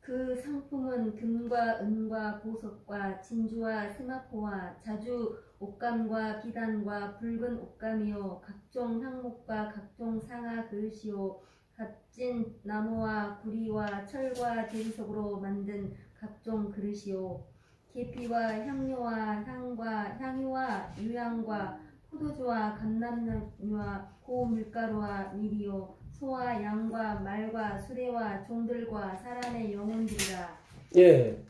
그 상품은 금과 은과 보석과 진주와 세마포와 자주 옷감과 기단과 붉은 옷감이요 각종 향목과 각종 상아 그릇이요 값진 나무와 구리와 철과 제비석으로 만든 각종 그릇이요 계피와 향료와 향과 향유와 유향과 포도주와 감람나무와 고밀가루와 밀이요 소와 양과 말과 수레와 종들과 사람의 영혼들이라. 예,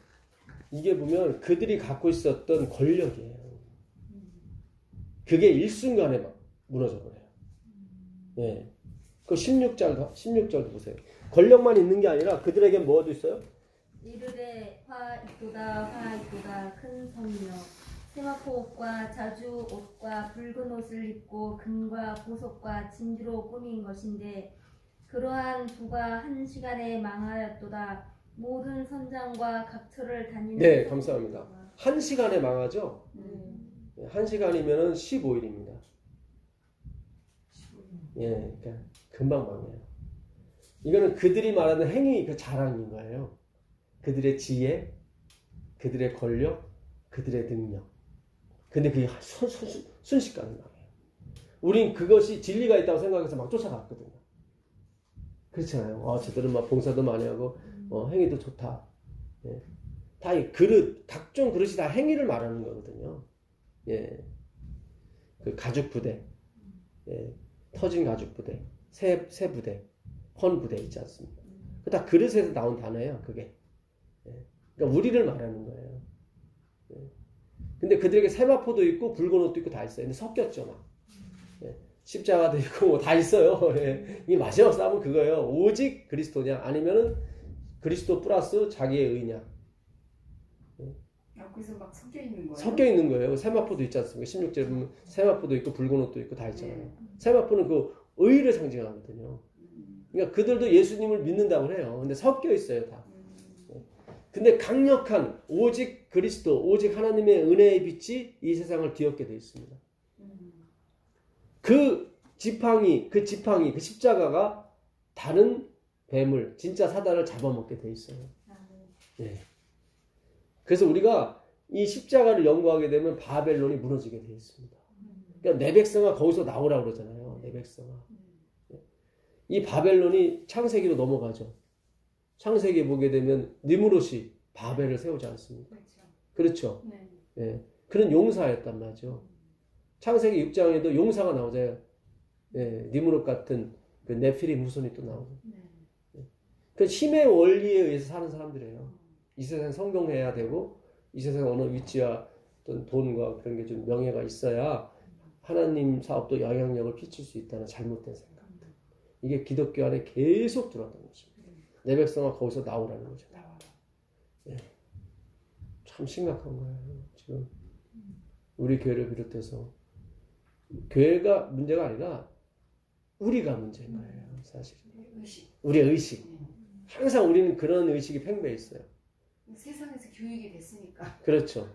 이게 보면 그들이 갖고 있었던 권력이에요. 그게 일순간에 막 무너져 버려요. 예, 그 16절도 보세요. 권력만 있는 게 아니라 그들에게 뭐도 있어요? 이르되 화 있도다 큰 성이여 세마포 옷과 자주 옷과 붉은 옷을 입고 금과 보석과 진주로 꾸민 것인데 그러한 두가 한 시간에 망하였도다. 모든 선장과 각처를 다니는 네, 감사합니다. 한 시간에 망하죠? 한 시간이면 15일입니다. 예, 그러니까 금방 망해요. 이거는 그들이 말하는 행위 그 자랑인 거예요. 그들의 지혜, 그들의 권력, 그들의 능력. 근데 그게 순식간에 망해요. 우린 그것이 진리가 있다고 생각해서 막 쫓아갔거든요. 그렇잖아요. 저들은 막 봉사도 많이 하고 행위도 좋다. 예. 다 이 그릇, 각종 그릇이 다 행위를 말하는 거거든요. 예. 그 가죽 부대, 예. 터진 가죽 부대, 새 부대, 헌 부대 있지 않습니까? 그 다 그릇에서 나온 단어예요. 그게. 예. 그러니까 우리를 말하는 거예요. 예. 근데 그들에게 세마포도 있고 붉은 옷도 있고 다 있어요. 근데 섞였죠, 막. 예. 십자가도 있고 뭐 다 있어요. 예. 이 마지막 싸움은 그거예요. 오직 그리스도냐 아니면은 그리스도 플러스 자기의 의냐. 예. 그래서 막 섞여 있는 거예요. 섞여 있는 거예요. 세마포도 있지 않습니까? 16절에 보면 세마포도 있고 붉은 옷도 있고 다 있잖아요. 세마포는 그 의를 상징하거든요. 그러니까 그들도 예수님을 믿는다고 해요. 근데 섞여 있어요, 다. 예. 근데 강력한 오직 그리스도, 오직 하나님의 은혜의 빛이 이 세상을 뒤엎게 되어 있습니다. 그 지팡이, 그 십자가가 다른 뱀을, 진짜 사단을 잡아먹게 돼 있어요. 네. 그래서 우리가 이 십자가를 연구하게 되면 바벨론이 무너지게 돼 있습니다. 그러니까 내 백성아 거기서 나오라고 그러잖아요. 내 백성아. 이 바벨론이 창세기로 넘어가죠. 창세기 보게 되면 니무롯이 바벨을 세우지 않습니까? 그렇죠. 네. 네. 그런 용사였단 말이죠. 창세기 6장에도 용사가 나오잖아요. 예, 니무롯 같은 그 네피림 후손이 또 나오고. 예. 그 힘의 원리에 의해서 사는 사람들이에요. 이 세상 성공해야 되고, 이 세상 어느 위치와 어떤 돈과 그런 게 좀 명예가 있어야 하나님 사업도 영향력을 끼칠 수 있다는 잘못된 생각들. 이게 기독교 안에 계속 들어왔던 것입니다. 내 백성아 거기서 나오라는 거죠. 나와라. 예. 참 심각한 거예요. 지금 우리 교회를 비롯해서. 교회가 문제가 아니라 우리가 문제인 거예요, 사실. 우리의 의식. 항상 우리는 그런 의식이 팽배해 있어요. 세상에서 교육이 됐으니까. 그렇죠.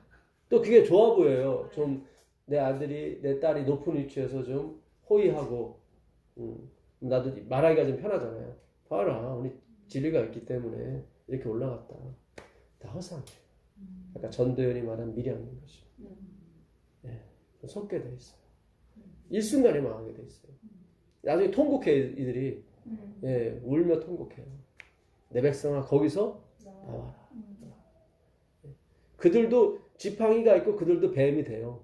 또 그게 좋아 보여요. 좀 내 아들이, 내 딸이 높은 위치에서 좀 호의하고, 나도 말하기가 좀 편하잖아요. 봐라, 우리 진리가 있기 때문에 이렇게 올라갔다. 다 허상이에요. 그러니까 전도연이 말한 미련인 것입니다. 예, 섞게 돼 있어요. 일순간에 망하게 돼 있어요. 나중에 통곡해 이들이. 예, 울며 통곡해요. 내 백성아 거기서 나와라. 그들도 지팡이가 있고 그들도 뱀이 돼요.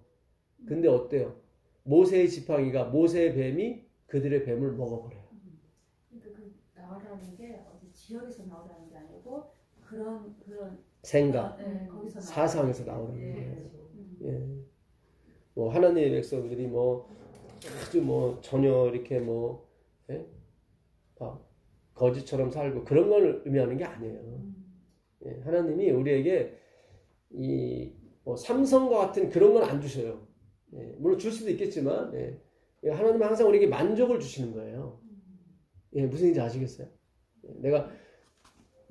근데 어때요? 모세의 지팡이가, 모세의 뱀이 그들의 뱀을 먹어버려요. 그러니까 그 나오라는 게 어디 지역에서 나오라는 게 아니고 그런 생각, 거기서 사상에서 나오라는 예, 거예요. 그렇죠. 예. 뭐 하나님의 백성들이 뭐 아주 뭐 전혀 이렇게 뭐 예? 거지처럼 살고 그런 걸 의미하는 게 아니에요. 예. 하나님이 우리에게 이 뭐 삼성과 같은 그런 건 안 주셔요. 예. 물론 줄 수도 있겠지만 예. 하나님은 항상 우리에게 만족을 주시는 거예요. 예. 무슨 얘기인지 아시겠어요? 예. 내가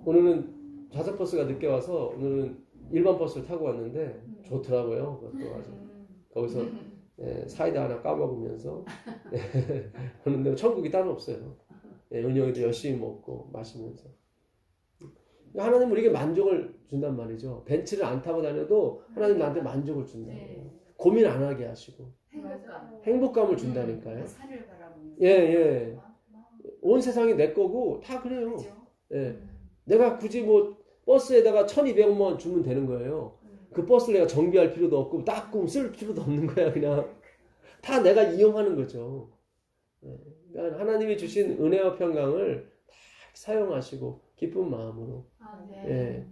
오늘은 좌석 버스가 늦게 와서 오늘은 일반 버스를 타고 왔는데 좋더라고요. 그것도 아주 거기서 사이다 하나 까먹으면서 그런데 천국이 따로 없어요. 은영이도 열심히 먹고 마시면서 하나님은 우리에게 만족을 준단 말이죠. 벤츠를 안 타고 다녀도 하나님 나한테 만족을 준다고요. 고민 안 하게 하시고 행복감을 준다니까요. 산을 바라보면서. 예. 온 세상이 내 거고 다 그래요. 예. 내가 굳이 뭐 버스에다가 1,200원 주면 되는 거예요. 그 버스를 내가 정비할 필요도 없고 닦고 쓸 필요도 없는 거야. 그냥 다 내가 이용하는 거죠. 그러니까 하나님이 주신 은혜와 평강을 다 사용하시고 기쁜 마음으로.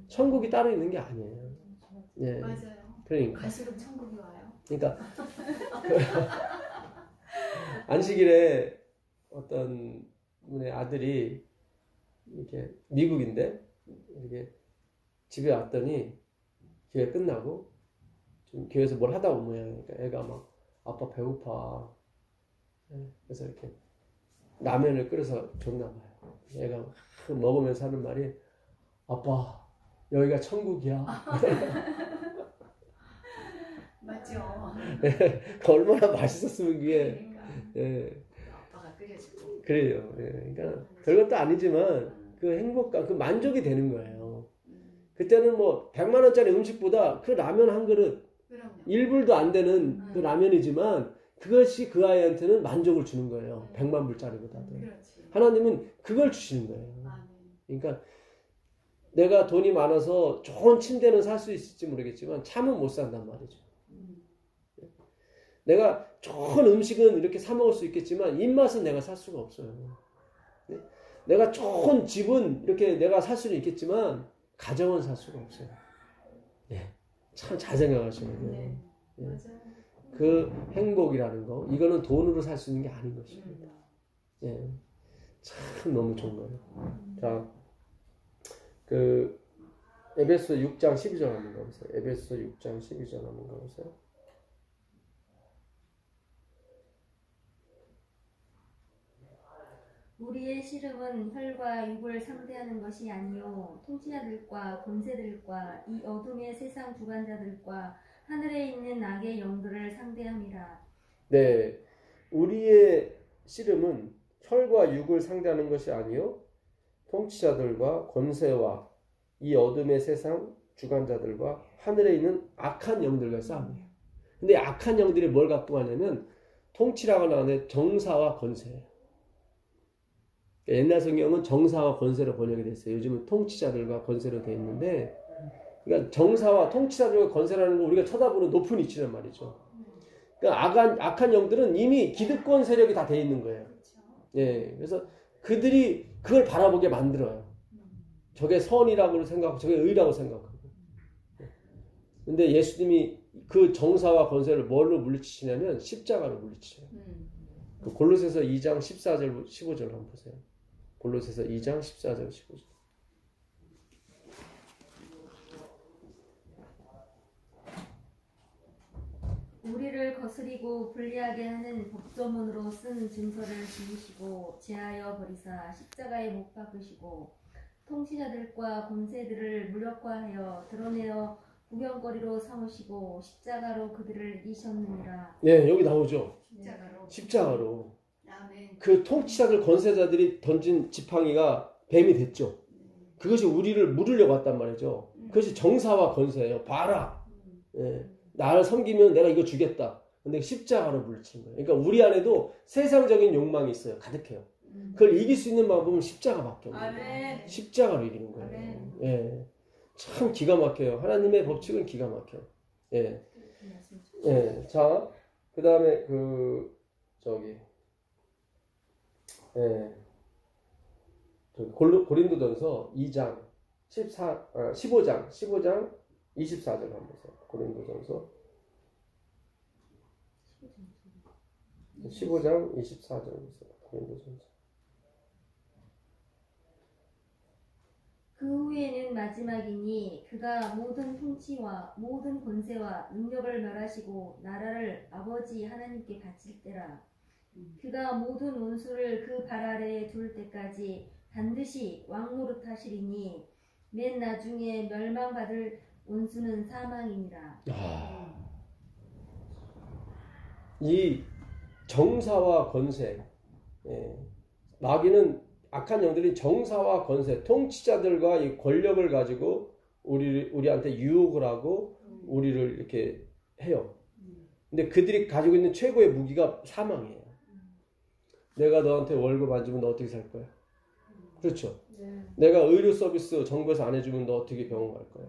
천국이 따로 있는 게 아니에요. 맞아요. 그러니까 갈수록 천국이 와요. 그러니까 안식일에 어떤 분의 아들이 이렇게 미국인데 이렇게 집에 왔더니 교회 끝나고 좀 교회에서 뭘 하다 온 모양이니까 애가 막 아빠 배고파. 그래서 이렇게 라면을 끓여서 줬나 봐요. 애가 먹으면서 하는 말이 아빠 여기가 천국이야. 맞죠. 얼마나 맛있었으면 그게. 아빠가 끓여주고. 그래요. 그러니까 별것도 아니지만 그 행복감, 그 만족이 되는 거예요. 그때는 뭐 100만 원짜리 음식보다 그 라면 한 그릇, 그럼요. 1불도 안 되는 그 라면이지만 그것이 그 아이한테는 만족을 주는 거예요. 100만 불짜리보다도. 하나님은 그걸 주시는 거예요. 그러니까 내가 돈이 많아서 좋은 침대는 살 수 있을지 모르겠지만 잠은 못 산단 말이죠. 내가 좋은 음식은 이렇게 사 먹을 수 있겠지만 입맛은 내가 살 수가 없어요. 내가 좋은 집은 이렇게 내가 살 수는 있겠지만 가정은 살 수가 없어요. 참 잘 생각하시면 돼요. 그 행복이라는 거, 이거는 돈으로 살 수 있는 게 아닌 것입니다. 참 너무 좋은 거예요. 자, 그 에베소 6장 12절 한번 가보세요. 에베소 6장 12절 한번 가보세요. 우리의 씨름은 혈과 육을 상대하는 것이 아니요 통치자들과 권세들과 이 어둠의 세상 주관자들과 하늘에 있는 악의 영들을 상대함이라. 네, 우리의 씨름은 혈과 육을 상대하는 것이 아니요 통치자들과 권세와 이 어둠의 세상 주관자들과 하늘에 있는 악한 영들과 싸움이에요. 근데 악한 영들이 뭘 갖고 가냐면 통치라고 나오는데 정사와 권세예요. 옛날 성경은 정사와 권세로 번역이 됐어요. 요즘은 통치자들과 권세로 되어 있는데, 그러니까 정사와 통치자들과 권세라는 거 우리가 쳐다보는 높은 위치란 말이죠. 그러니까 악한 영들은 이미 기득권 세력이 다 되어 있는 거예요. 그래서 그들이 그걸 바라보게 만들어요. 저게 선이라고 생각하고 저게 의라고 생각하고. 근데 예수님이 그 정사와 권세를 뭘로 물리치시냐면 십자가로 물리치셔요. 그 골로새서 2장 14절 15절 한번 보세요. 골로새서 2장 14절 15절. 우리를 거스리고 불리하게 하는 법조문으로 쓴 증서를 지우시고 제하여 버리사 십자가에 못 박으시고 통치자들과 권세들을 무력화하여 드러내어 구경거리로 삼으시고 십자가로 그들을 이기셨느니라. 네, 여기 나오죠. 십자가로. 그 통치자들 권세자들이 던진 지팡이가 뱀이 됐죠. 그것이 우리를 물으려고 왔단 말이죠. 그것이 정사와 권세예요. 봐라. 나를 섬기면 내가 이거 주겠다. 근데 십자가로 물리친 거예요. 그러니까 우리 안에도 세상적인 욕망이 있어요. 가득해요. 그걸 이길 수 있는 방법은 십자가밖에 없어요. 십자가로 이기는 거예요. 참 기가 막혀요. 하나님의 법칙은 기가 막혀요. 자, 그 다음에 고린도전서 2장 15장 24절 한번 보세요. 고린도전서 15장 24절 보세요. 고린도전서. 그 후에는 마지막이니 그가 모든 통치와 모든 권세와 능력을 멸하시고 나라를 아버지 하나님께 바칠 때라. 그가 모든 원수를 그 발 아래에 둘 때까지 반드시 왕노릇하시리니 맨 나중에 멸망받을 원수는 사망이니라. 이 정사와 권세, 마귀는 악한 영들이 정사와 권세, 통치자들과 이 권력을 가지고 우리한테 유혹을 하고 우리를 이렇게 해요. 근데 그들이 가지고 있는 최고의 무기가 사망이에요. 내가 너한테 월급 안 주면 너 어떻게 살 거야? 그렇죠. 내가 의료 서비스 정부에서 안 해주면 너 어떻게 병원 갈 거야?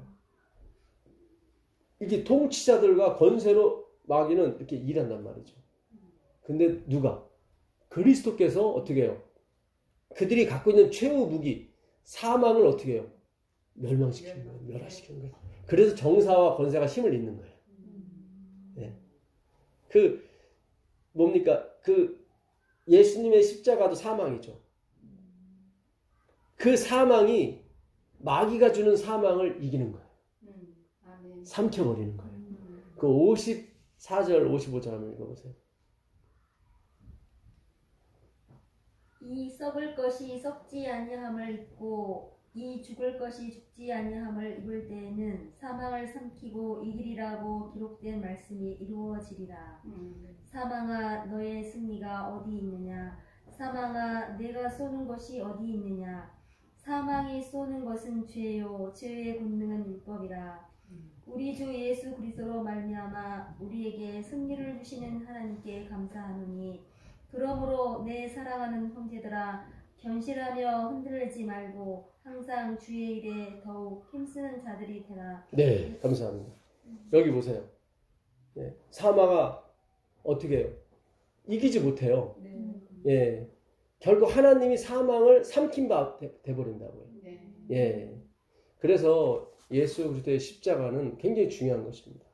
이게 통치자들과 권세로 마귀는 이렇게 일한단 말이죠. 근데 누가? 그리스도께서 어떻게 해요? 그들이 갖고 있는 최후 무기 사망을 어떻게 해요? 멸망시키는 거예요. 멸하시키는 거예요. 그래서 정사와 권세가 힘을 잇는 거예요. 네. 뭡니까? 예수님의 십자가도 사망이죠. 그 사망이 마귀가 주는 사망을 이기는 거예요. 삼켜버리는 거예요. 그 54절 55절 한번 읽어보세요. 이 썩을 것이 썩지 아니함을 입고 이 죽을 것이 죽지 아니함을 입을 때에는 사망을 삼키고 이기리라고 기록된 말씀이 이루어지리라. 사망아 너의 승리가 어디 있느냐? 사망아 내가 쏘는 것이 어디 있느냐? 사망이 쏘는 것은 죄요 죄의 권능은 율법이라. 우리 주 예수 그리스도로 말미암아 우리에게 승리를 주시는 하나님께 감사하노니 그러므로 내 사랑하는 형제들아 견실하며 흔들리지 말고 항상 주의 일에 더욱 힘쓰는 자들이 되라. 네, 감사합니다. 여기 보세요. 네, 사망아 어떻게 해요? 이기지 못해요. 예, 결국 하나님이 사망을 삼킨 바 돼버린다고요. 예, 그래서 예수 그리스도의 십자가는 굉장히 중요한 것입니다.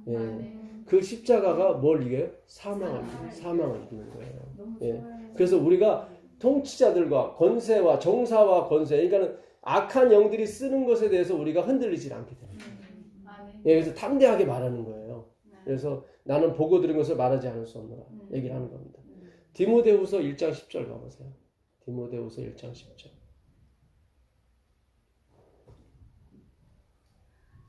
예, 그 십자가가 뭘 이겨요? 사망을 이기는 거예요. 예, 그래서 우리가 통치자들과 권세와 정사와 권세, 그러니까 악한 영들이 쓰는 것에 대해서 우리가 흔들리지 않게 되는 거예요. 예, 그래서 담대하게 말하는 거예요. 그래서 나는 보고 들은 것을 말하지 않을 수 없노라 얘기를 하는 겁니다. 디모데후서 1장 10절 가보세요. 디모데후서 1장 10절.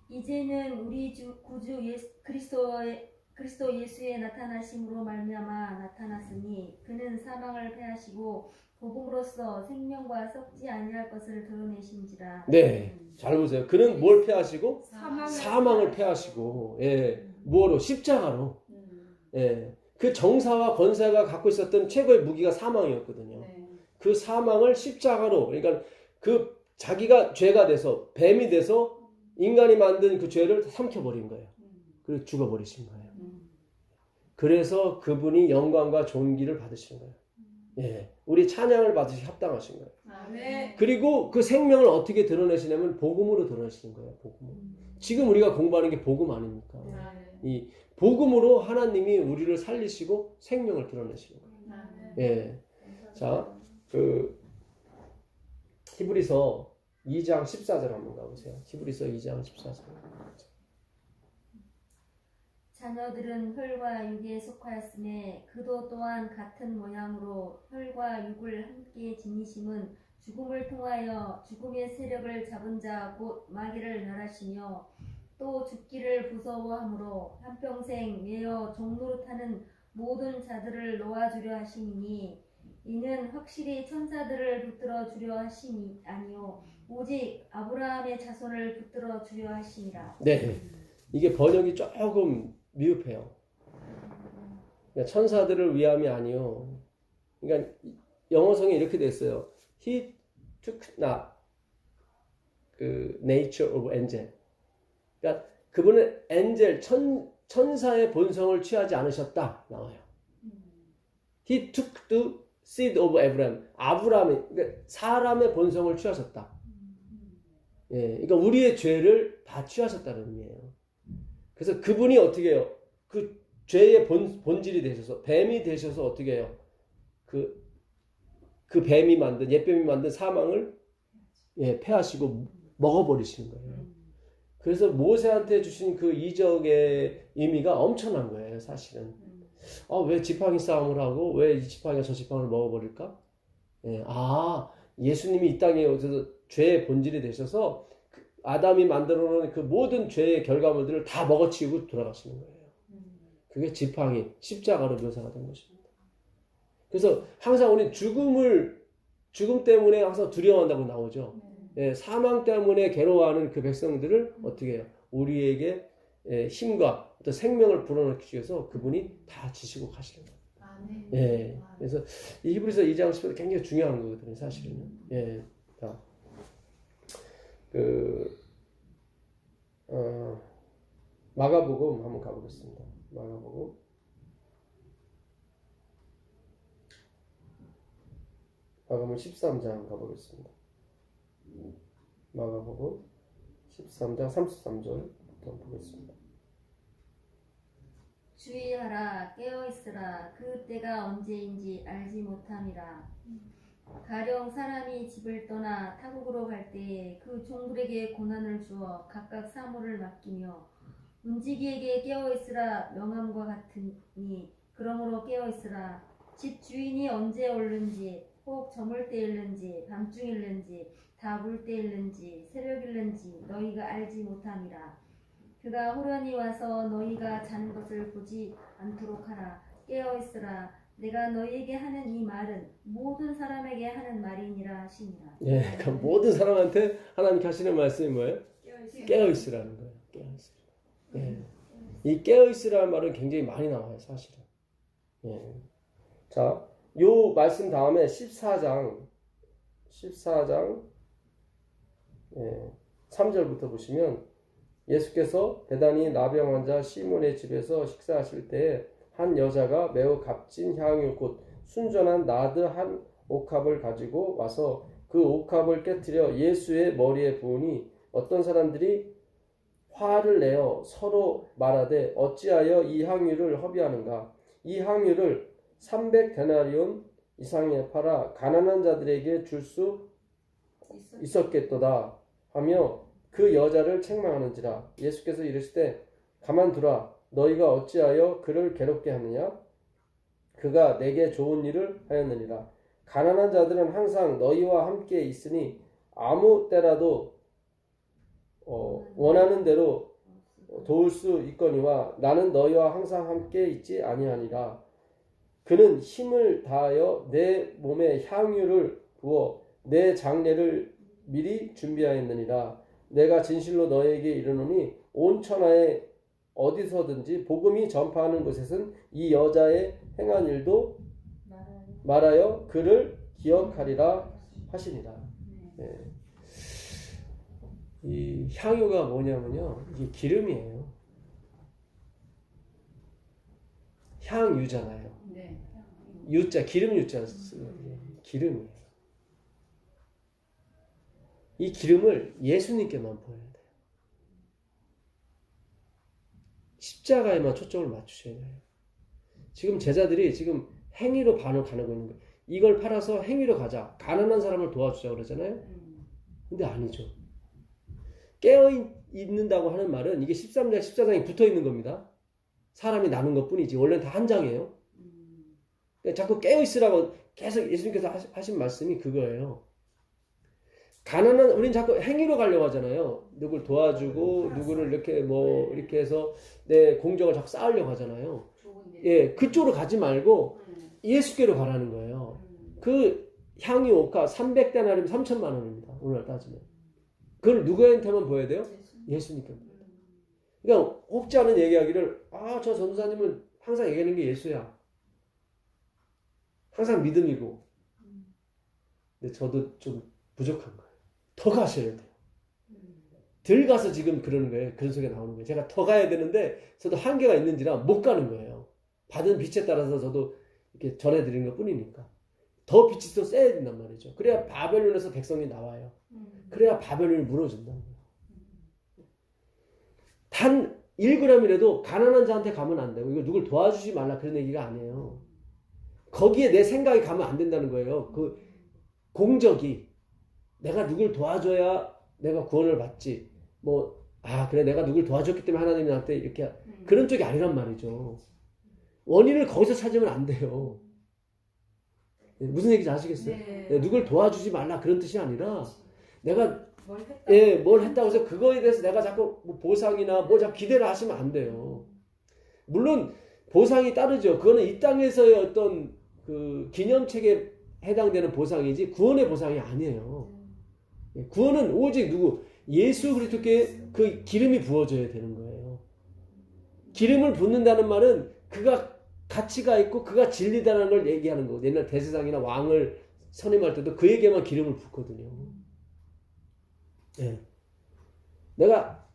이제는 우리 주 구주 그리스도 예수의 나타나심으로 말미암아 나타났으니 그는 사망을 패하시고 복음으로써 생명과 썩지 아니할 것을 드러내신지라. 네, 잘 보세요. 그는 뭘 패하시고? 사망을 패하시고, 예, 뭐로? 십자가로. 예, 그 정사와 권세가 갖고 있었던 최고의 무기가 사망이었거든요. 그 사망을 십자가로, 그러니까 그 자기가 죄가 돼서 뱀이 돼서 인간이 만든 그 죄를 삼켜버린 거예요. 그리고 죽어버리신 거예요. 그래서 그분이 영광과 존귀를 받으시는 거예요. 예, 우리 찬양을 받으시 합당하신 거예요. 그리고 그 생명을 어떻게 드러내시냐면 복음으로 드러내시는 거예요. 복음으로. 지금 우리가 공부하는 게 복음 아닙니까? 이 복음으로 하나님이 우리를 살리시고 생명을 드러내시는 거예요. 예, 자, 히브리서 2장 14절 한번 가보세요. 히브리서 2장 14절. 자녀들은 혈과 육에 속하였음에 그도 또한 같은 모양으로 혈과 육을 함께 지니심은 죽음을 통하여 죽음의 세력을 잡은 자 곧 마귀를 멸하시며 또 죽기를 부서워하므로 한평생 매어 종노릇하는 모든 자들을 놓아주려 하시니 이는 확실히 천사들을 붙들어 주려 하심이 아니요 오직 아브라함의 자손을 붙들어 주려 하심이라. 네, 이게 번역이 조금 미흡해요. 그러니까 천사들을 위함이 아니요. 그러니까 영어성이 이렇게 됐어요. He took not 그 nature of angel. 그러니까 그분은 엔젤 천사의 본성을 취하지 않으셨다 나와요. He took the seed of Abraham. 아브라함의 그러니까 사람의 본성을 취하셨다. 예, 그러니까 우리의 죄를 다 취하셨다는 의미예요. 그래서 그분이 어떻게 해요? 그 죄의 본질이 되셔서 뱀이 되셔서 어떻게 해요? 그 뱀이 만든 옛뱀이 만든 사망을 패하시고 먹어버리시는 거예요. 그래서 모세한테 주신 그 이적의 의미가 엄청난 거예요, 사실은. 왜 지팡이 싸움을 하고 왜 이 지팡이가 저 지팡이를 먹어버릴까? 예수님이 이 땅에 오셔서 죄의 본질이 되셔서 아담이 만들어 놓은 그 모든 죄의 결과물들을 다 먹어치우고 돌아가시는 거예요. 그게 지팡이, 십자가로 묘사가 된 것입니다. 그래서 항상 우리 죽음 때문에 항상 두려워한다고 나오죠. 예, 사망 때문에 괴로워하는 그 백성들을 어떻게 해요? 우리에게 힘과 어떤 생명을 불어넣기 위해서 그분이 다 지시고 가시는 거예요. 예, 그래서 이 히브리서 2장 10절 굉장히 중요한 거거든요, 사실은. 예, 자, 마가복음 한번 가보겠습니다. 마가복음 13장 가보겠습니다. 마가복음 13장 33절부터 보겠습니다. 주의하라 깨어있으라 그 때가 언제인지 알지 못함이라. 가령 사람이 집을 떠나 타국으로 갈 때에 그 종들에게 고난을 주어 각각 사물을 맡기며 문지기에게 깨어있으라 명함과 같으니 그러므로 깨어있으라. 집 주인이 언제 올는지 혹 저물 때일는지 밤중일는지 다 물 때일는지 새벽일는지 너희가 알지 못함이라. 그가 호련히 와서 너희가 자는 것을 보지 않도록 하라. 깨어있으라. 내가 너희에게 하는 이 말은 모든 사람에게 하는 말이니라 하시니라. 예, 그러니까 모든 사람한테 하나님께 하시는 말씀이 뭐예요? 깨어있으라는 거예요. 깨어있으라. 예. 이 깨어있으라는 말은 굉장히 많이 나와요, 사실은. 예. 자, 요 말씀 다음에 14장 3절부터 보시면 예수께서 베다니 나병 환자 시몬의 집에서 식사하실 때에 한 여자가 매우 값진 향유 곧 순전한 나드 한 옥합을 가지고 와서 그 옥합을 깨뜨려 예수의 머리에 부으니 어떤 사람들이 화를 내어 서로 말하되 어찌하여 이 향유를 허비하는가. 이 향유를 300데나리온 이상에 팔아 가난한 자들에게 줄 수 있었겠도다 하며 그 여자를 책망하는지라. 예수께서 이르시되 가만두라. 너희가 어찌하여 그를 괴롭게 하느냐. 그가 내게 좋은 일을 하였느니라. 가난한 자들은 항상 너희와 함께 있으니 아무 때라도 원하는 대로 도울 수 있거니와 나는 너희와 항상 함께 있지 아니하니라. 그는 힘을 다하여 내 몸에 향유를 부어 내 장례를 미리 준비하였느니라. 내가 진실로 너희에게 이르노니 온 천하에 어디서든지 복음이 전파하는 곳에서는 이 여자의 행한 일도 말하여 그를 기억하리라 하시니라. 네. 이 향유가 뭐냐면요, 이게 기름이에요. 향유잖아요. 네. 유자, 기름 유자 쓰거든요. 기름이에요. 이 기름을 예수님께만 보여야 돼요. 십자가에만 초점을 맞추셔야 돼요. 지금 제자들이 지금 행위로 반을 가는 거예요. 이걸 팔아서 행위로 가자. 가난한 사람을 도와주자 그러잖아요. 근데 아니죠. 깨어있는다고 하는 말은 이게 13장, 14장에 붙어있는 겁니다. 사람이 나눈 것 뿐이지. 원래는 다 한 장이에요. 그러니까 자꾸 깨어있으라고 계속 예수님께서 하신 말씀이 그거예요. 우리는 자꾸 행위로 가려고 하잖아요. 누굴 도와주고, 누구를 이렇게 이렇게 해서 내 공적을 자꾸 쌓으려고 하잖아요. 예, 그쪽으로 가지 말고 예수께로 가라는 거예요. 그 향유 옥합 300데나리면 3천만 원입니다. 오늘 따지면. 그걸 누구한테만 보여야 돼요? 예수님께. 그러니까 혹지 않은 얘기하기를, 저 전도사님은 항상 얘기하는 게 예수야. 항상 믿음이고. 근데 저도 좀 부족한 거예요. 더 가셔야 돼요. 덜 가서 지금 그러는 거예요. 그런 소리가 나오는 거예요. 제가 더 가야 되는데 저도 한계가 있는지라 못 가는 거예요. 받은 빛에 따라서 저도 이렇게 전해드리는 것 뿐이니까. 더 빛이 더 세야 된단 말이죠. 그래야 바벨론에서 백성이 나와요. 그래야 바벨론이 무너진다는 거예요. 단 1g이라도 가난한 자한테 가면 안 되고, 이거 누굴 도와주지 말라 그런 얘기가 아니에요. 거기에 내 생각이 가면 안 된다는 거예요. 그 공적이 내가 누굴 도와줘야 내가 구원을 받지. 그래 내가 누굴 도와줬기 때문에 하나님이 나한테 이렇게 그런 쪽이 아니란 말이죠. 원인을 거기서 찾으면 안 돼요. 무슨 얘기인지 아시겠어요? 네. 누굴 도와주지 말라 그런 뜻이 아니라 내가 뭘 했다고 해서 그거에 대해서 내가 자꾸 보상이나 자꾸 기대를 하시면 안 돼요. 물론 보상이 따르죠. 그거는 이 땅에서의 어떤 그 기념책에 해당되는 보상이지 구원의 보상이 아니에요. 구원은 오직 누구? 예수 그리스도께 그 기름이 부어져야 되는 거예요. 기름을 붓는다는 말은 그가 가치가 있고 그가 진리다라는 걸 얘기하는 거고, 옛날 대제사장이나 왕을 선임할 때도 그에게만 기름을 붓거든요. 네. 내가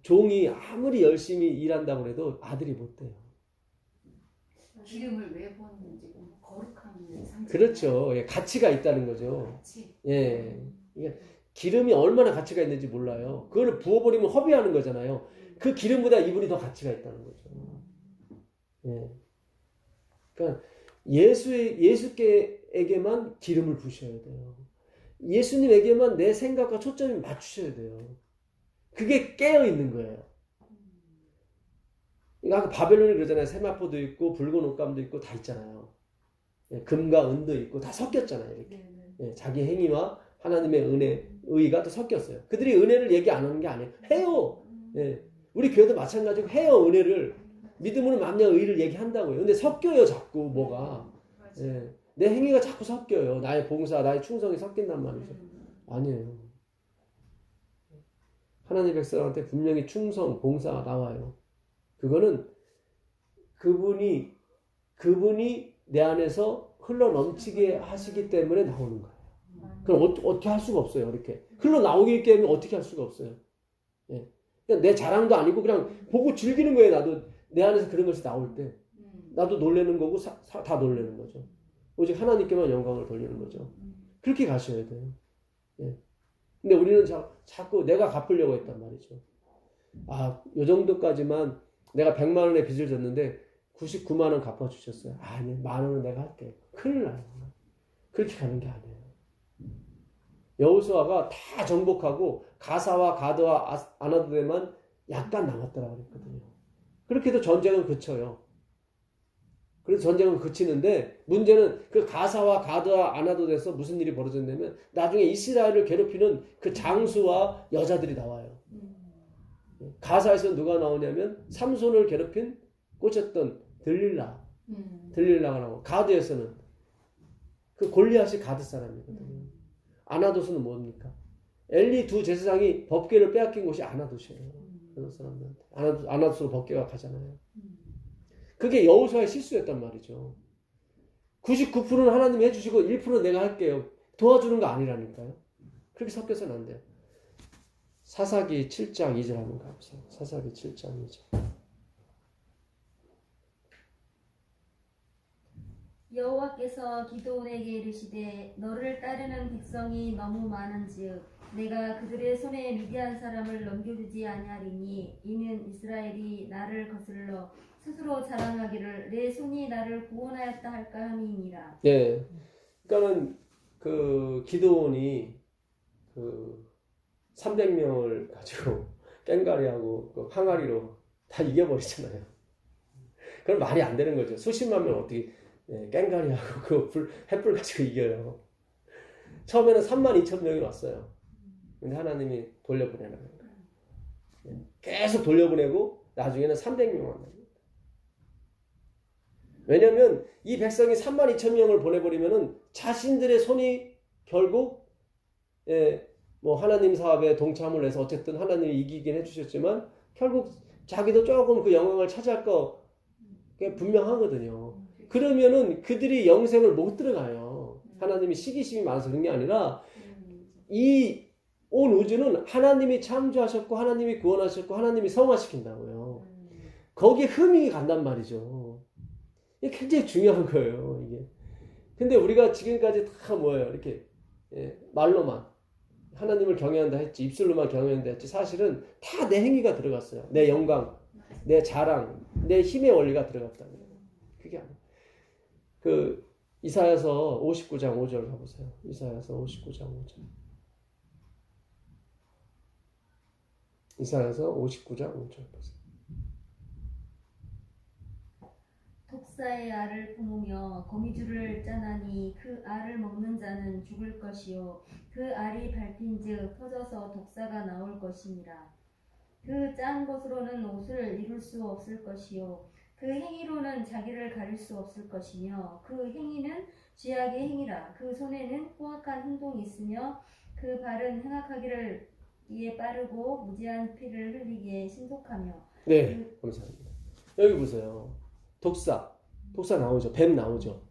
종이 아무리 열심히 일한다고 해도 아들이 못 돼요. 기름을 왜 부었는지 거룩한 상징. 그렇죠. 예, 가치가 있다는 거죠. 같이. 예. 이게 기름이 얼마나 가치가 있는지 몰라요. 그걸 부어버리면 허비하는 거잖아요. 그 기름보다 이분이 더 가치가 있다는 거죠. 예. 그러니까 예수께에게만 기름을 부으셔야 돼요. 예수님에게만 내 생각과 초점이 맞추셔야 돼요. 그게 깨어 있는 거예요. 아까 바벨론이 그러잖아요. 세마포도 있고 붉은 옷감도 있고 다 있잖아요. 예, 금과 은도 있고 다 섞였잖아요. 이렇게. 예, 자기 행위와 하나님의 의가 또 섞였어요. 그들이 은혜를 얘기 안 하는 게 아니에요. 해요. 예, 우리 교회도 마찬가지고 해요. 은혜를. 믿음으로 만명 의를 얘기한다고요. 근데 섞여요. 자꾸 뭐가. 예, 내 행위가 자꾸 섞여요. 나의 봉사, 나의 충성이 섞인단 말이죠. 아니에요. 하나님 백성한테 분명히 충성, 봉사가 나와요. 그거는 그분이 내 안에서 흘러 넘치게 하시기 때문에 나오는 거예요. 그럼 어떻게 할 수가 없어요. 이렇게 흘러 나오기 때문에 어떻게 할 수가 없어요. 예. 그냥 내 자랑도 아니고 그냥 보고 즐기는 거예요. 나도 내 안에서 그런 것이 나올 때 나도 놀래는 거고 다 놀래는 거죠. 오직 하나님께만 영광을 돌리는 거죠. 그렇게 가셔야 돼요. 예. 근데 우리는 자꾸 내가 갚으려고 했단 말이죠. 아, 요 정도까지만 내가 100만 원의 빚을 졌는데 99만 원 갚아주셨어요. 아니, 1만 원은 내가 할게. 큰일 나요. 그렇게 가는 게 아니에요. 여호수아가 다 정복하고 가사와 가드와 아나도에만 약간 남았더라고 그랬거든요. 그렇게 해도 전쟁은 그쳐요. 그래서 전쟁은 그치는데 문제는 그 가사와 가드와 아나도에서 무슨 일이 벌어졌냐면 나중에 이스라엘을 괴롭히는 그 장수와 여자들이 나와요. 가사에서 누가 나오냐면 삼손을 괴롭힌 꽂혔던 들릴라가 나오고, 가드에서는 그 골리앗이 가드 사람이거든요. 아나도스는 뭡니까? 엘리 두 제사장이 법궤를 빼앗긴 곳이 아나도스예요. 그런 사람들한테 아나도스로 법궤가 가잖아요. 그게 여호수아의 실수였단 말이죠. 99%는 하나님이 해주시고 1%는 내가 할게요. 도와주는 거 아니라니까요. 그렇게 섞여서는 안 돼요. 사사기 7장 2절 한번 가보세요. 사사기 7장 2절. 여호와께서 기드온에게 이르시되 너를 따르는 백성이 너무 많은즉 내가 그들의 손에 미디안 사람을 넘겨주지 아니하리니 이는 이스라엘이 나를 거슬러 스스로 자랑하기를 내 손이 나를 구원하였다 할까 함이니라. 네, 그러니까는 그 기드온이 그 300명을 가지고 깽가리하고 그 항아리로 다 이겨버리잖아요. 그럼 말이 안 되는 거죠. 수십만 명 어떻게 깽가리하고 그 횃불 가지고 이겨요. 처음에는 32,000명이 왔어요. 근데 하나님이 돌려보내는 거예요. 계속 돌려보내고 나중에는 300명 왔어요. 왜냐하면 이 백성이 32,000명을 보내버리면은 자신들의 손이 결국 뭐 하나님 사업에 동참을 해서 어쨌든 하나님이 이기긴 해주셨지만 결국 자기도 조금 그 영광을 차지할 거 분명하거든요. 그러면은 그들이 영생을 못 들어가요. 하나님이 시기심이 많아서 그런 게 아니라 이 온 우주는 하나님이 창조하셨고 하나님이 구원하셨고 하나님이 성화시킨다고요. 거기에 흠이 간단 말이죠. 이게 굉장히 중요한 거예요. 이게. 근데 우리가 지금까지 다 뭐예요? 이렇게 말로만 하나님을 경외한다 했지, 입술로만 경외한다 했지, 사실은 다 내 행위가 들어갔어요. 내 영광, 내 자랑, 내 힘의 원리가 들어갔다는 거예요. 그게 아니에요. 그 이사야서 59장 5절 가보세요. 이사야서 59장 5절. 이사야서 59장 5절 보세요. 독사의 알을 품으며 거미줄을 짜나니 그 알을 먹는 자는 죽을 것이요 그 알이 밟힌즉 터져서 독사가 나올 것이니라. 그 짠 것으로는 옷을 이룰 수 없을 것이요 그 행위로는 자기를 가릴 수 없을 것이며 그 행위는 죄악의 행위라. 그 손에는 포악한 행동이 있으며 그 발은 행악하기를 이에 빠르고 무지한 피를 흘리기에 신속하며. 네, 감사합니다. 여기 보세요. 독사 나오죠. 뱀 나오죠.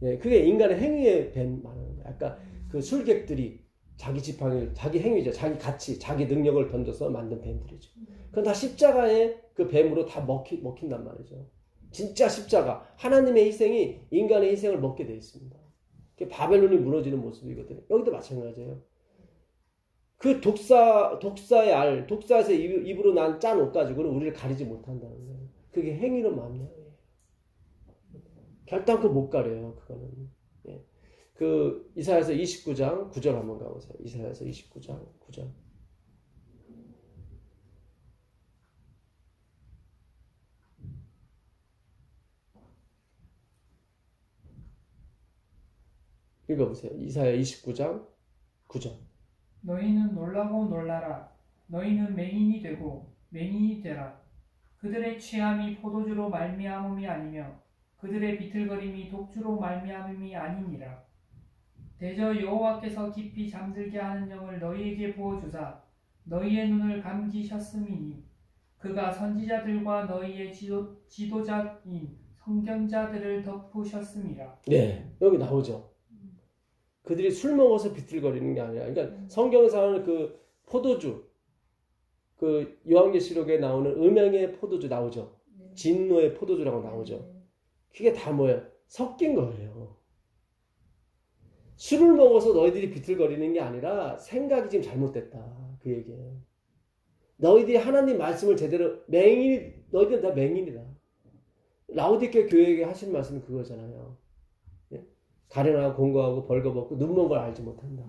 예, 그게 인간의 행위에 뱀 말하는 거예요. 아까 그 술객들이 자기 지팡이, 자기 행위죠. 자기 가치, 자기 능력을 던져서 만든 뱀들이죠. 그건 다 십자가의 그 뱀으로 다 먹힌단 말이죠. 진짜 십자가, 하나님의 희생이 인간의 희생을 먹게 되어 있습니다. 그게 바벨론이 무너지는 모습이거든요. 여기도 마찬가지예요. 그 독사의 알, 독사에서 입으로 난 짠 옷 가지고는 우리를 가리지 못한다는 거예요. 그게 행위로 마음이에요. 결단코 못 가려요, 그거는. 예. 그 이사야서 29장 9절 한번 가보세요. 이사야서 29장 9절. 읽어보세요. 이사야 29장 9절. 너희는 놀라고 놀라라. 너희는 맹인이 되고 맹인이 되라. 그들의 취함이 포도주로 말미암음이 아니며 그들의 비틀거림이 독주로 말미암음이 아니니라. 대저 여호와께서 깊이 잠들게 하는 영을 너희에게 부어주사 너희의 눈을 감기셨음이니 그가 선지자들과 너희의 지도자인 선견자들을 덮으셨음이라. 네, 여기 나오죠. 그들이 술 먹어서 비틀거리는 게 아니라, 그러니까 성경에서는 그 포도주, 그 요한계시록에 나오는 음행의 포도주 나오죠. 진노의 포도주라고 나오죠. 그게 다 뭐예요? 섞인 거예요. 술을 먹어서 너희들이 비틀거리는 게 아니라 생각이 지금 잘못됐다. 그 얘기예요. 너희들이 하나님 말씀을 제대로 너희들은 다 맹인이다. 라오디케 교회에게 하신 말씀이 그거잖아요. 예? 가련하고 공고하고 벌거벗고 눈먼 걸 알지 못한다.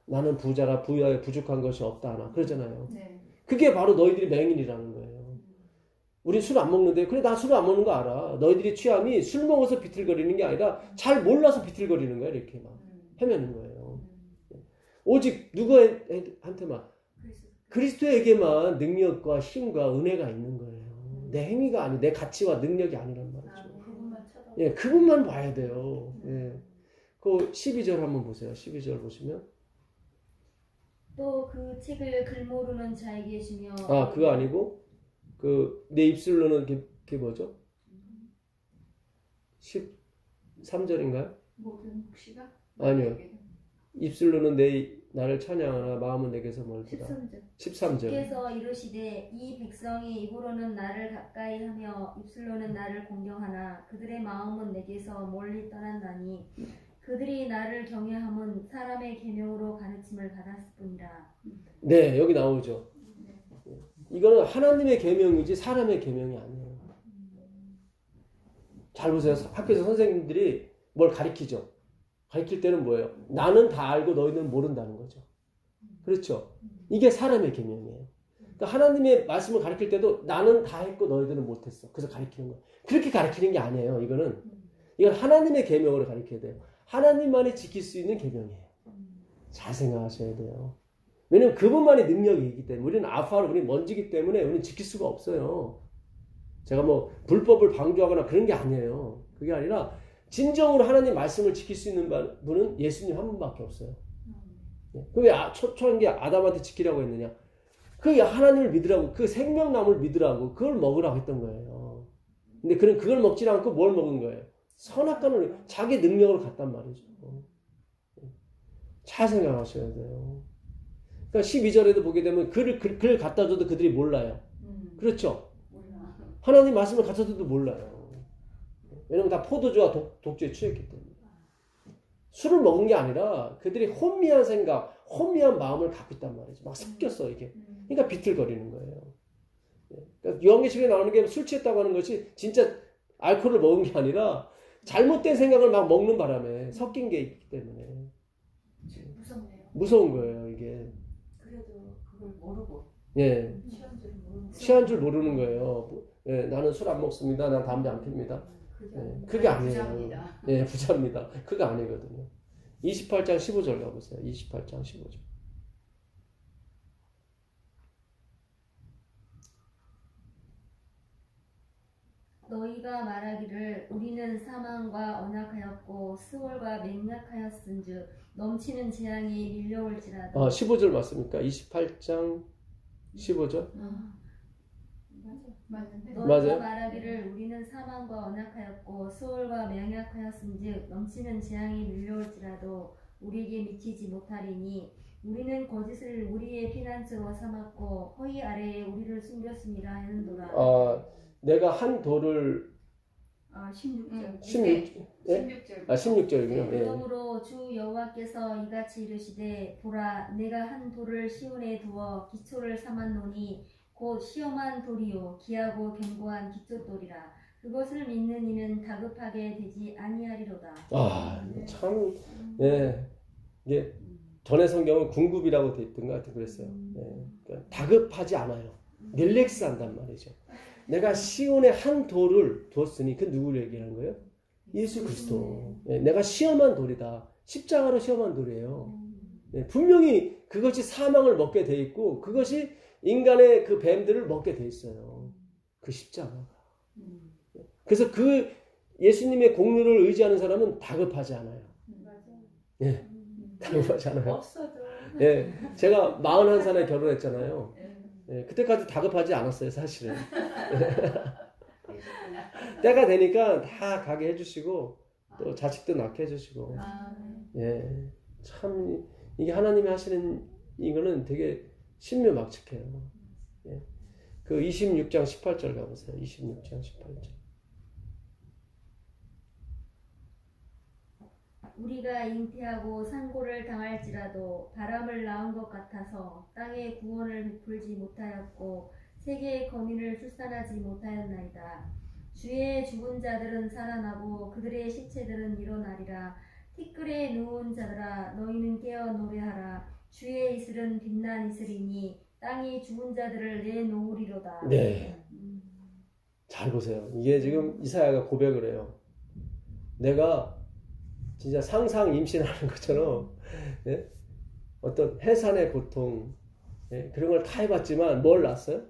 나는 부자라 부여에 부족한 것이 없다 하나 그러잖아요. 네. 그게 바로 너희들이 맹인이라는 거예요. 우리 술 안 먹는데 그래 나 술 안 먹는 거 알아. 너희들이 취함이 술 먹어서 비틀거리는 게 아니라 잘 몰라서 비틀거리는 거야. 이렇게 막 헤매는 거예요. 오직 누구한테만 그리스도에게만 능력과 힘과 은혜가 있는 거예요. 내 행위가 아니 내 가치와 능력이 아니란 말이죠. 그분만 쳐다. 예, 그분만 봐야 돼요. 예. 그 12절 한번 보세요. 12절 보시면 또 그 책을 글모르는 자에게 주며. 아 그거 아니고 그 내 입술로는 그게 뭐죠? 13절인가요? 모든 묵시가? 아니요. 입술로는 나를 찬양하나 마음은 내게서 멀더라. 13절. 주께서 이르시되 이 백성이 입으로는 나를 가까이 하며 입술로는 나를 공경하나 그들의 마음은 내게서 멀리 떠난다니 그들이 나를 경외함은 사람의 계명으로 가르침을 받았을 뿐이라. 네, 여기 나오죠. 이거는 하나님의 계명이지 사람의 계명이 아니에요. 잘 보세요. 학교에서 선생님들이 뭘 가르치죠. 가르칠 때는 뭐예요? 나는 다 알고 너희는 모른다는 거죠. 그렇죠? 이게 사람의 계명이에요. 그러니까 하나님의 말씀을 가르칠 때도 나는 다 했고 너희들은 못했어. 그래서 가르치는 거예요. 그렇게 가르치는 게 아니에요. 이건 하나님의 계명으로 가르쳐야 돼요. 하나님만이 지킬 수 있는 계명이에요. 잘 생각하셔야 돼요. 왜냐면 그분만이 능력이 있기 때문에 우리는 아파로 우리는 먼지기 때문에 우리는 지킬 수가 없어요. 제가 뭐 불법을 방조하거나 그런 게 아니에요. 그게 아니라 진정으로 하나님 말씀을 지킬 수 있는 분은 예수님 한 분밖에 없어요. 그왜 초창기 아담한테 지키라고 했느냐? 그 하나님을 믿으라고 그 생명나무를 믿으라고 그걸 먹으라고 했던 거예요. 근데 그걸 먹지 않고 뭘 먹은 거예요? 선악과를 자기 능력으로 갔단 말이죠. 잘 생각하셔야 돼요. 그러니까 12절에도 보게 되면 글을 갖다 줘도 그들이 몰라요. 그렇죠? 하나님 말씀을 갖다 줘도 몰라요. 왜냐면 다 포도주와 독주에 취했기 때문에. 술을 먹은 게 아니라 그들이 혼미한 생각, 혼미한 마음을 갖고 있단 말이죠. 막 섞였어 이게. 그러니까 비틀거리는 거예요. 그러니까 요한계시록에 나오는 게 술 취했다고 하는 것이 진짜 알코올을 먹은 게 아니라 잘못된 생각을 막 먹는 바람에 섞인 게 있기 때문에. 무섭네요. 무서운 거예요 이게. 그래도 그걸 모르고. 예. 취한 취한 줄 줄 모르고. 모르는 거예요. 예, 나는 술 안 먹습니다. 난 담배 안 핍니다. 그게 아니에요. 부자입니다. 예, 부자입니다. 그게 아니거든요. 28장 15절 가보세요. 28장 15절. 너희가 말하기를 우리는 사망과 언약하였고 스월과 맹약하였은즉 넘치는 재앙이 밀려올지라도 15절 맞습니까? 28장 15절? 맞는데. 너희가 맞아요. 말하기를 우리는 사망과 언약하였고 스월과 맹약하였은즉 넘치는 재앙이 밀려올지라도 우리에게 미치지 못하리니 우리는 거짓을 우리의 피난처로 삼았고 허위 아래에 우리를 숨겼습니다 하는도라. 내가 한 돌을 16절. 16, 예? 16절. 16절이군요. 예. 그러므로 주 여호와께서 이같이 이르시되 보라 내가 한 돌을 시온에 두어 기초를 삼았노니 곧 시험한 돌이요 기하고 견고한 기초돌이라 그것을 믿는 이는 다급하게 되지 아니하리로다. 참, 예. 이게 전에 성경은 궁굽이라고 돼 있던 것 같아요. 그랬어요. 예. 그러니까 다급하지 않아요. 릴렉스 한단 말이죠. 내가 시온에 한 돌을 두었으니 그 누구를 얘기하는 거예요? 예수 그리스도. 예. 내가 시험한 돌이다. 십자가로 시험한 돌이에요. 예. 분명히 그것이 사망을 먹게 돼 있고 그것이 인간의 그 뱀들을 먹게 돼 있어요. 그 십자가가. 그래서 그 예수님의 공로를 의지하는 사람은 다급하지 않아요. 예. 다급하지 않아요. 없어도. 예. 제가 41살에 결혼했잖아요. 예. 그때까지 다급하지 않았어요, 사실은. 때가 되니까 다 가게 해주시고, 또 자식도 낳게 해주시고. 예. 참, 이게 하나님이 하시는 이거는 되게 신묘막측해요. 예. 그 26장 18절 가보세요. 26장 18절. 우리가 잉태하고 산고를 당할지라도 바람을 낳은 것 같아서 땅에 구원을 베풀지 못하였고 세계의 거민을 출산하지 못하였나이다. 주의 죽은 자들은 살아나고 그들의 시체들은 일어나리라. 티끌에 누운 자들아 너희는 깨어 노래하라. 주의 이슬은 빛난 이슬이니 땅이 죽은 자들을 내놓으리로다. 네. 잘 보세요. 이게 지금 이사야가 고백을 해요. 내가 진짜 상상 임신하는 것처럼 예? 어떤 해산의 고통 예? 그런 걸 다 해봤지만 뭘 낳았어요?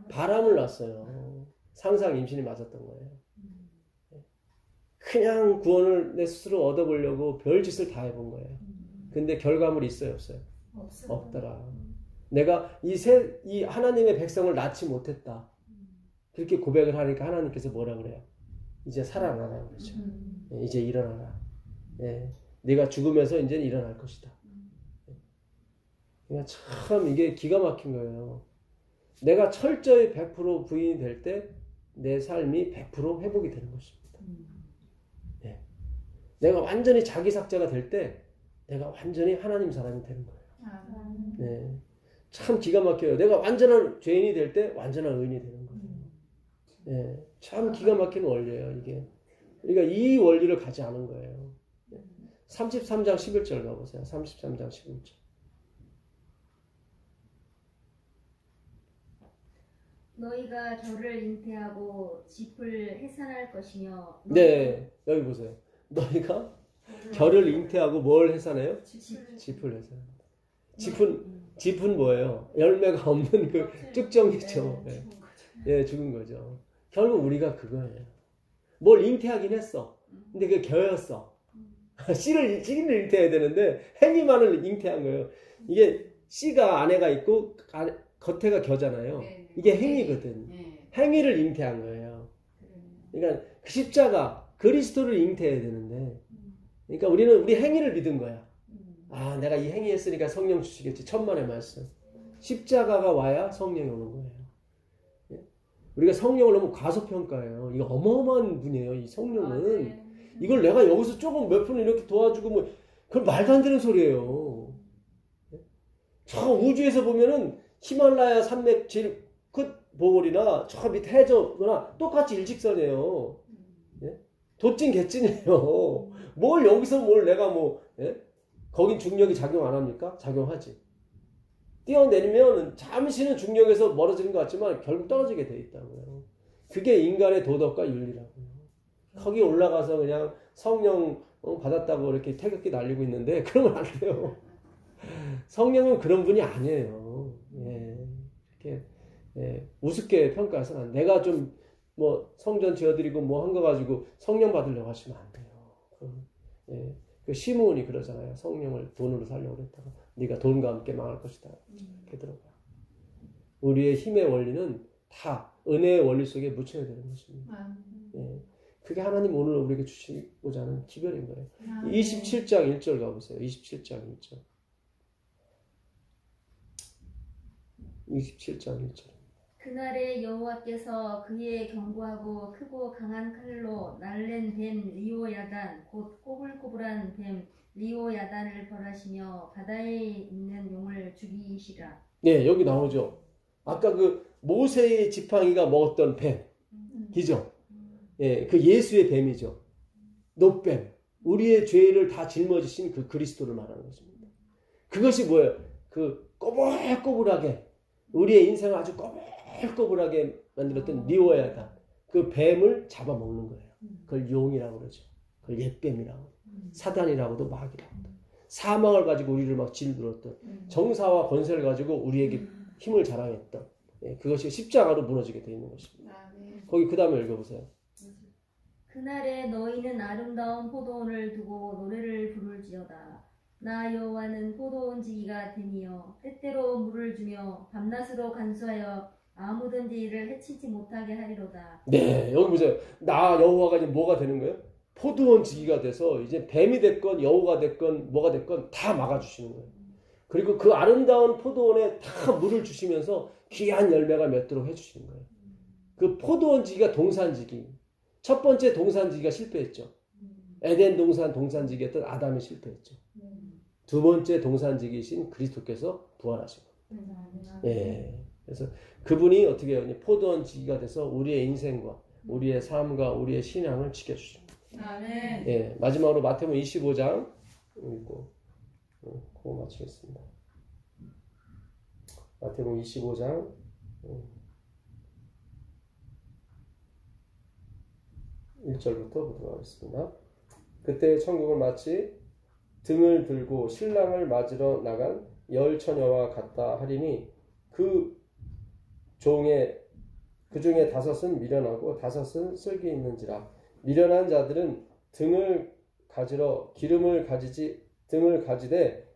바람을 낳았어요. 상상 임신이 맞았던 거예요. 그냥 구원을 내 스스로 얻어보려고 별짓을 다 해본 거예요. 근데 결과물이 있어요, 없어요? 없더라. 내가 이 하나님의 백성을 낳지 못했다. 그렇게 고백을 하니까 하나님께서 뭐라 그래요? 이제 살아나라 그러죠. 이제 일어나라. 예, 네가 죽으면서 이제 일어날 것이다. 그러니까 참 이게 기가 막힌 거예요. 내가 철저히 100% 부인이 될 때 내 삶이 100% 회복이 되는 것입니다. 예. 내가 완전히 자기 삭제가 될 때 내가 완전히 하나님 사람이 되는 거예요. 예. 참 기가 막혀요. 내가 완전한 죄인이 될 때 완전한 의인이 되는 거예요. 예. 참 기가 막힌 원리예요, 이게. 그러니까 이 원리를 가지 않은 거예요. 33장 11절 가보세요. 33장 11절. 너희가 결을 잉태하고 짚을 해산할 것이며 네, 여기 보세요. 너희가 결을 잉태하고 뭘 해산해요? 짚을 해산합니다. 짚은 뭐예요? 열매가 없는 그 쭉정이죠. 예, 죽은 거죠. 결국 우리가 그거예요. 뭘 잉태하긴 했어. 근데 그게 겨였어. 씨를 잉태해야 되는데 행위만을 잉태한 거예요. 이게 씨가 안에가 있고 겉에가 겨잖아요. 이게 행위거든. 행위를 잉태한 거예요. 그러니까 그 십자가 그리스도를 잉태해야 되는데, 그러니까 우리는 우리 행위를 믿은 거야. 아, 내가 이 행위 했으니까 성령 주시겠지. 천만의 말씀. 십자가가 와야 성령이 오는 거예요. 우리가 성령을 너무 과소평가해요. 이거 어마어마한 분이에요. 이 성령은. 이걸 내가 여기서 조금 몇 분 이렇게 도와주고 뭐 그건 말도 안 되는 소리예요. 저 우주에서 보면은 히말라야 산맥 제일 끝 보물이나 저 밑에 해저거나 똑같이 일직선이에요. 예? 도찐 개찐이에요. 뭘 여기서 뭘 내가 뭐 예? 거긴 중력이 작용 안 합니까? 작용하지. 뛰어내리면 잠시는 중력에서 멀어지는 것 같지만 결국 떨어지게 돼 있다고요. 그게 인간의 도덕과 윤리라고요. 거기 올라가서 그냥 성령 받았다고 이렇게 태극기 날리고 있는데 그러면 안 돼요. 성령은 그런 분이 아니에요. 예, 이렇게 예, 우습게 평가해서는 내가 좀 뭐 성전 지어드리고 뭐 한 거 가지고 성령 받으려고 하시면 안 돼요. 예. 그 시므온이 그러잖아요. 성령을 돈으로 살려고 그랬다가 네가 돈과 함께 망할 것이다. 이렇게 들어가요. 우리의 힘의 원리는 다 은혜의 원리 속에 묻혀야 되는 것입니다. 예. 그게 하나님 오늘 우리에게 주시고자 하는 기별인 거예요. 27장 1절 가보세요. 27장 1절. 27장 1절. 그날에 여호와께서 그의 견고하고 크고 강한 칼로 날랜 뱀 리오야단 곧 꼬불꼬불한 뱀 리오야단을 벌하시며 바다에 있는 용을 죽이시라. 네, 여기 나오죠. 아까 그 모세의 지팡이가 먹었던 뱀, 기죠? 예, 그 예수의 뱀이죠. 노뱀, 우리의 죄를 다 짊어지신 그 그리스도를 말하는 것입니다. 그것이 뭐예요? 그 꼬불꼬불하게 우리의 인생을 아주 꼬불꼬불하게 만들었던 리오야다. 그 뱀을 잡아먹는 거예요. 그걸 용이라고 그러죠. 그걸 옛뱀이라고, 사단이라고도 마귀라고도. 사망을 가지고 우리를 막 짓눌렀던 정사와 권세를 가지고 우리에게 힘을 자랑했던, 예, 그것이 십자가로 무너지게 되어 있는 것입니다. 거기 그 다음에 읽어보세요. 그날에 너희는 아름다운 포도원을 두고 노래를 부를지어다. 나 여호와는 포도원 지기가 되니여 때때로 물을 주며 밤낮으로 간수하여 아무든지 이를 해치지 못하게 하리로다. 네, 여기 보세요. 나 여호와가 이제 뭐가 되는 거예요? 포도원 지기가 돼서 이제 뱀이 됐건 여우가 됐건 뭐가 됐건 다 막아주시는 거예요. 그리고 그 아름다운 포도원에 다 물을 주시면서 귀한 열매가 맺도록 해주시는 거예요. 그 포도원 지기가 동산지기. 첫 번째 동산지기가 실패했죠. 에덴 동산지기였던 아담이 실패했죠. 두 번째 동산지기신 그리스도께서 부활하신 겁니다. 예. 그래서 그분이 어떻게 해요? 포도원 지기가 돼서 우리의 인생과 우리의 삶과 우리의 신앙을 지켜주십니다. 아멘. 예. 마지막으로 마태복음 25장 읽고 그거 마치겠습니다. 마태복음 25장 1절부터 보도록 하겠습니다. 그때 천국은 마치 등을 들고 신랑을 맞으러 나간 열 처녀와 같다 하리니 그 중에 다섯은 미련하고 다섯은 슬기 있는지라. 미련한 자들은 등을 가지되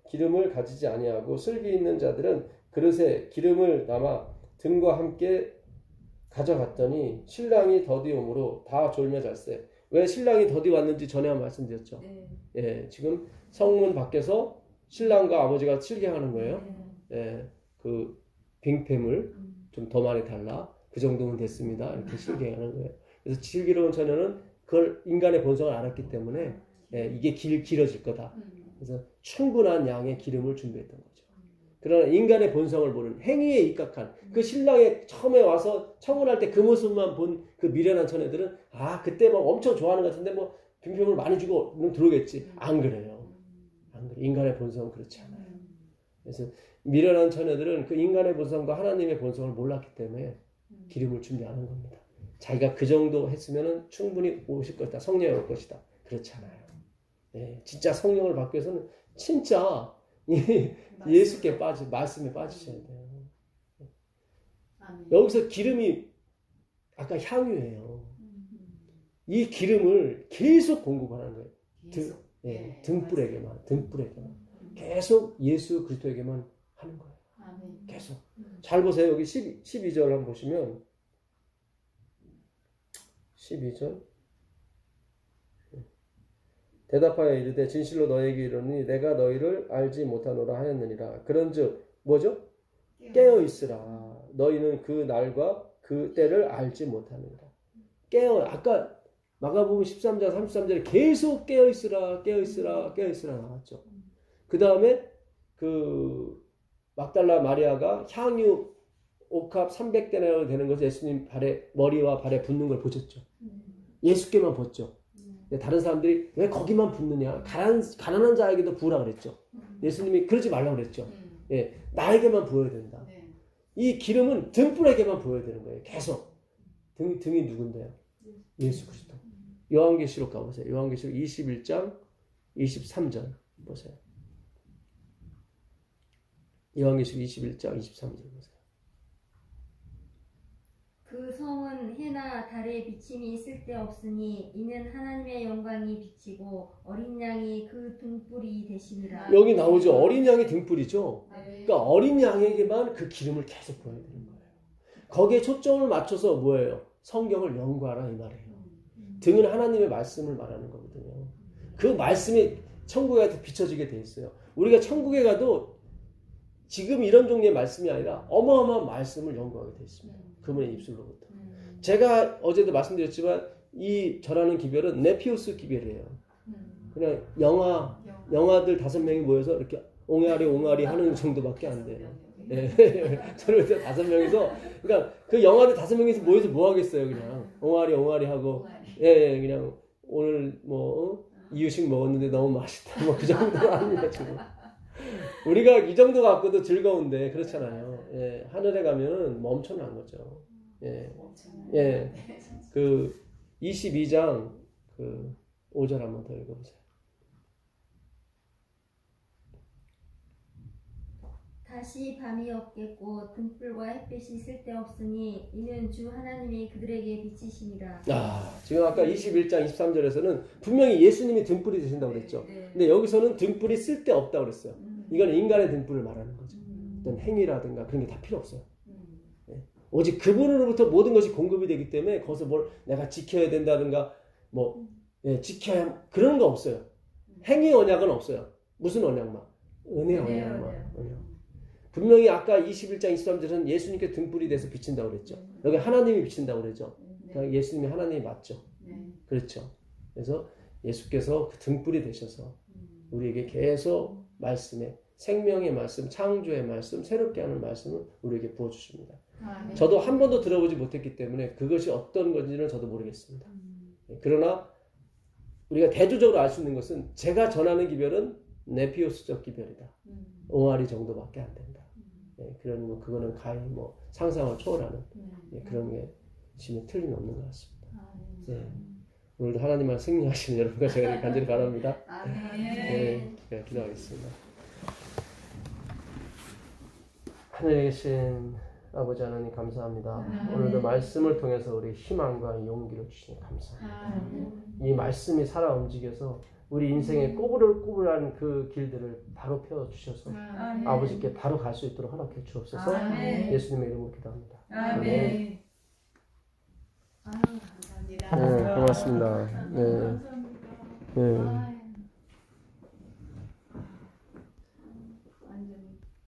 기름을 가지지 아니하고 슬기 있는 자들은 그릇에 기름을 담아 등과 함께 가져갔더니 신랑이 더디 오므로 다 졸며 잤세. 왜 신랑이 더디 왔는지 전에 한 말씀드렸죠. 예, 지금 성문 밖에서 신랑과 아버지가 실갱하는 거예요. 예, 그 빙패물 좀 더 많이 달라. 그 정도면 됐습니다. 이렇게 실갱하는 거예요. 그래서 슬기로운 처녀는 그걸 인간의 본성을 알았기 때문에 예, 이게 길어질 거다. 그래서 충분한 양의 기름을 준비했던 거죠. 그러나 인간의 본성을 모르는 행위에 입각한 그 신랑의 처음에 와서 청혼할 때 그 모습만 본 그 미련한 처녀들은 그때 막 엄청 좋아하는 것 같은데 뭐 빙표물 많이 주고 들어오겠지. 안 그래요. 안 그래. 인간의 본성은 그렇지 않아요. 그래서 미련한 처녀들은 그 인간의 본성과 하나님의 본성을 몰랐기 때문에 기름을 준비하는 겁니다. 자기가 그 정도 했으면 충분히 오실 것이다. 성령이 올 것이다. 그렇지 않아요. 네, 진짜 성령을 받기 위해서는 진짜 예수께 말씀에 빠지셔야 돼요. 여기서 기름이 아까 향유예요. 이 기름을 계속 공급하는 거예요. 등불에게만 계속 예수 그리스도에게만 하는 거예요. 계속. 잘 보세요. 여기 12절 한번 보시면 12절 대답하여 이르되 진실로 너에게 이르노니 내가 너희를 알지 못하노라 하였느니라. 그런즉 뭐죠? 깨어 있으라. 너희는 그 날과 그 때를 알지 못하느니라. 아까 마가복음 13장 33절에 계속 깨어 있으라 나왔죠. 그 다음에 그 막달라 마리아가 향유 옥합 300데나리온 되는 것을 예수님 머리와 발에 붓는 걸 보셨죠. 예수께만 붓죠. 다른 사람들이 왜 거기만 붓느냐, 가난한 자에게도 부으라 그랬죠. 예수님이 그러지 말라고 그랬죠. 예, 나에게만 부어야 된다. 이 기름은 등불에게만 부어야 되는 거예요. 계속. 등이 누군데요? 예수 그리스도. 요한계시록 가보세요. 요한계시록 21장 23절 보세요. 요한계시록 21장 23절 보세요. 그 성은 해나 달의 비침이 쓸데없으니 이는 하나님의 영광이 비치고 어린 양이 그 등불이 되시니라. 여기 나오죠. 어린 양의 등불이죠. 네. 그러니까 어린 양에게만 그 기름을 계속 보여야 되는 거예요. 거기에 초점을 맞춰서 뭐예요? 성경을 연구하라 이 말이에요. 등은 하나님의 말씀을 말하는 거거든요. 그 말씀이 천국에 비춰지게 돼 있어요. 우리가 천국에 가도 지금 이런 종류의 말씀이 아니라 어마어마한 말씀을 연구하게 돼 있습니다. 그분의 입술로부터. 제가 어제도 말씀드렸지만 이 절하는 기별은 네피우스 기별이에요. 그냥 영아들 5명이 모여서 이렇게 옹알이 하는 정도밖에 안 돼요. 예. 저를 5명이서 그러니까 그 영아들 5명이서 모여서 뭐 하겠어요, 그냥 옹알이 하고 예, 그냥 오늘 뭐 이유식 먹었는데 너무 맛있다 뭐 그 정도가 아닙니다, 지금. 우리가 이 정도 갖고도 즐거운데 그렇잖아요. 예, 하늘에 가면은 멈춰난 거죠. 예, 예, 그 22장 그 5절 한번 더 읽어보세요. 다시 밤이 없겠고 등불과 햇빛이 쓸데없으니 이는 주 하나님이 그들에게 비치시니라. 지금 아까 21장 23절에서는 분명히 예수님이 등불이 되신다고 그랬죠. 근데 여기서는 등불이 쓸데없다고 그랬어요. 이건 인간의 등불을 말하는 거죠. 어떤 행위라든가 그런 게 다 필요 없어요. 오직 그분으로부터 모든 것이 공급이 되기 때문에 거기서 뭘 내가 지켜야 된다든가 뭐 지켜야 그런 거 없어요. 행위 언약은 없어요. 무슨 언약만? 은혜 언약만. 분명히 아까 21장 23절은 예수님께 등불이 돼서 비친다고 그랬죠. 여기 하나님이 비친다고 그랬죠. 그러니까 예수님이 하나님이 맞죠. 그렇죠. 그래서 예수께서 그 등불이 되셔서 우리에게 계속 말씀에 생명의 말씀, 창조의 말씀, 새롭게 하는 말씀을 우리에게 부어주십니다. 저도 한 번도 들어보지 못했기 때문에 그것이 어떤 건지는 저도 모르겠습니다. 그러나 우리가 대조적으로 알 수 있는 것은 제가 전하는 기별은 네피오스적 기별이다. 옹알이 정도밖에 안 된다. 그런 뭐 그거는 가히 뭐 상상을 초월하는 그런 게 지금 틀림없는 것 같습니다. 오늘도 하나님만 승리하시는 여러분과 제가 간절히 바랍니다. 기도하겠습니다. 하늘에 계신 아버지 하나님 감사합니다. 오늘도 말씀을 통해서 우리 희망과 용기를 주시니 감사합니다. 이 말씀이 살아 움직여서 우리 인생의 꼬불꼬불한 그 길들을 바로 펴주셔서 아버지께 바로 갈 수 있도록 허락해 주옵소서. 예수님의 이름으로 기도합니다. 아멘. 감사합니다. 고맙습니다. 네.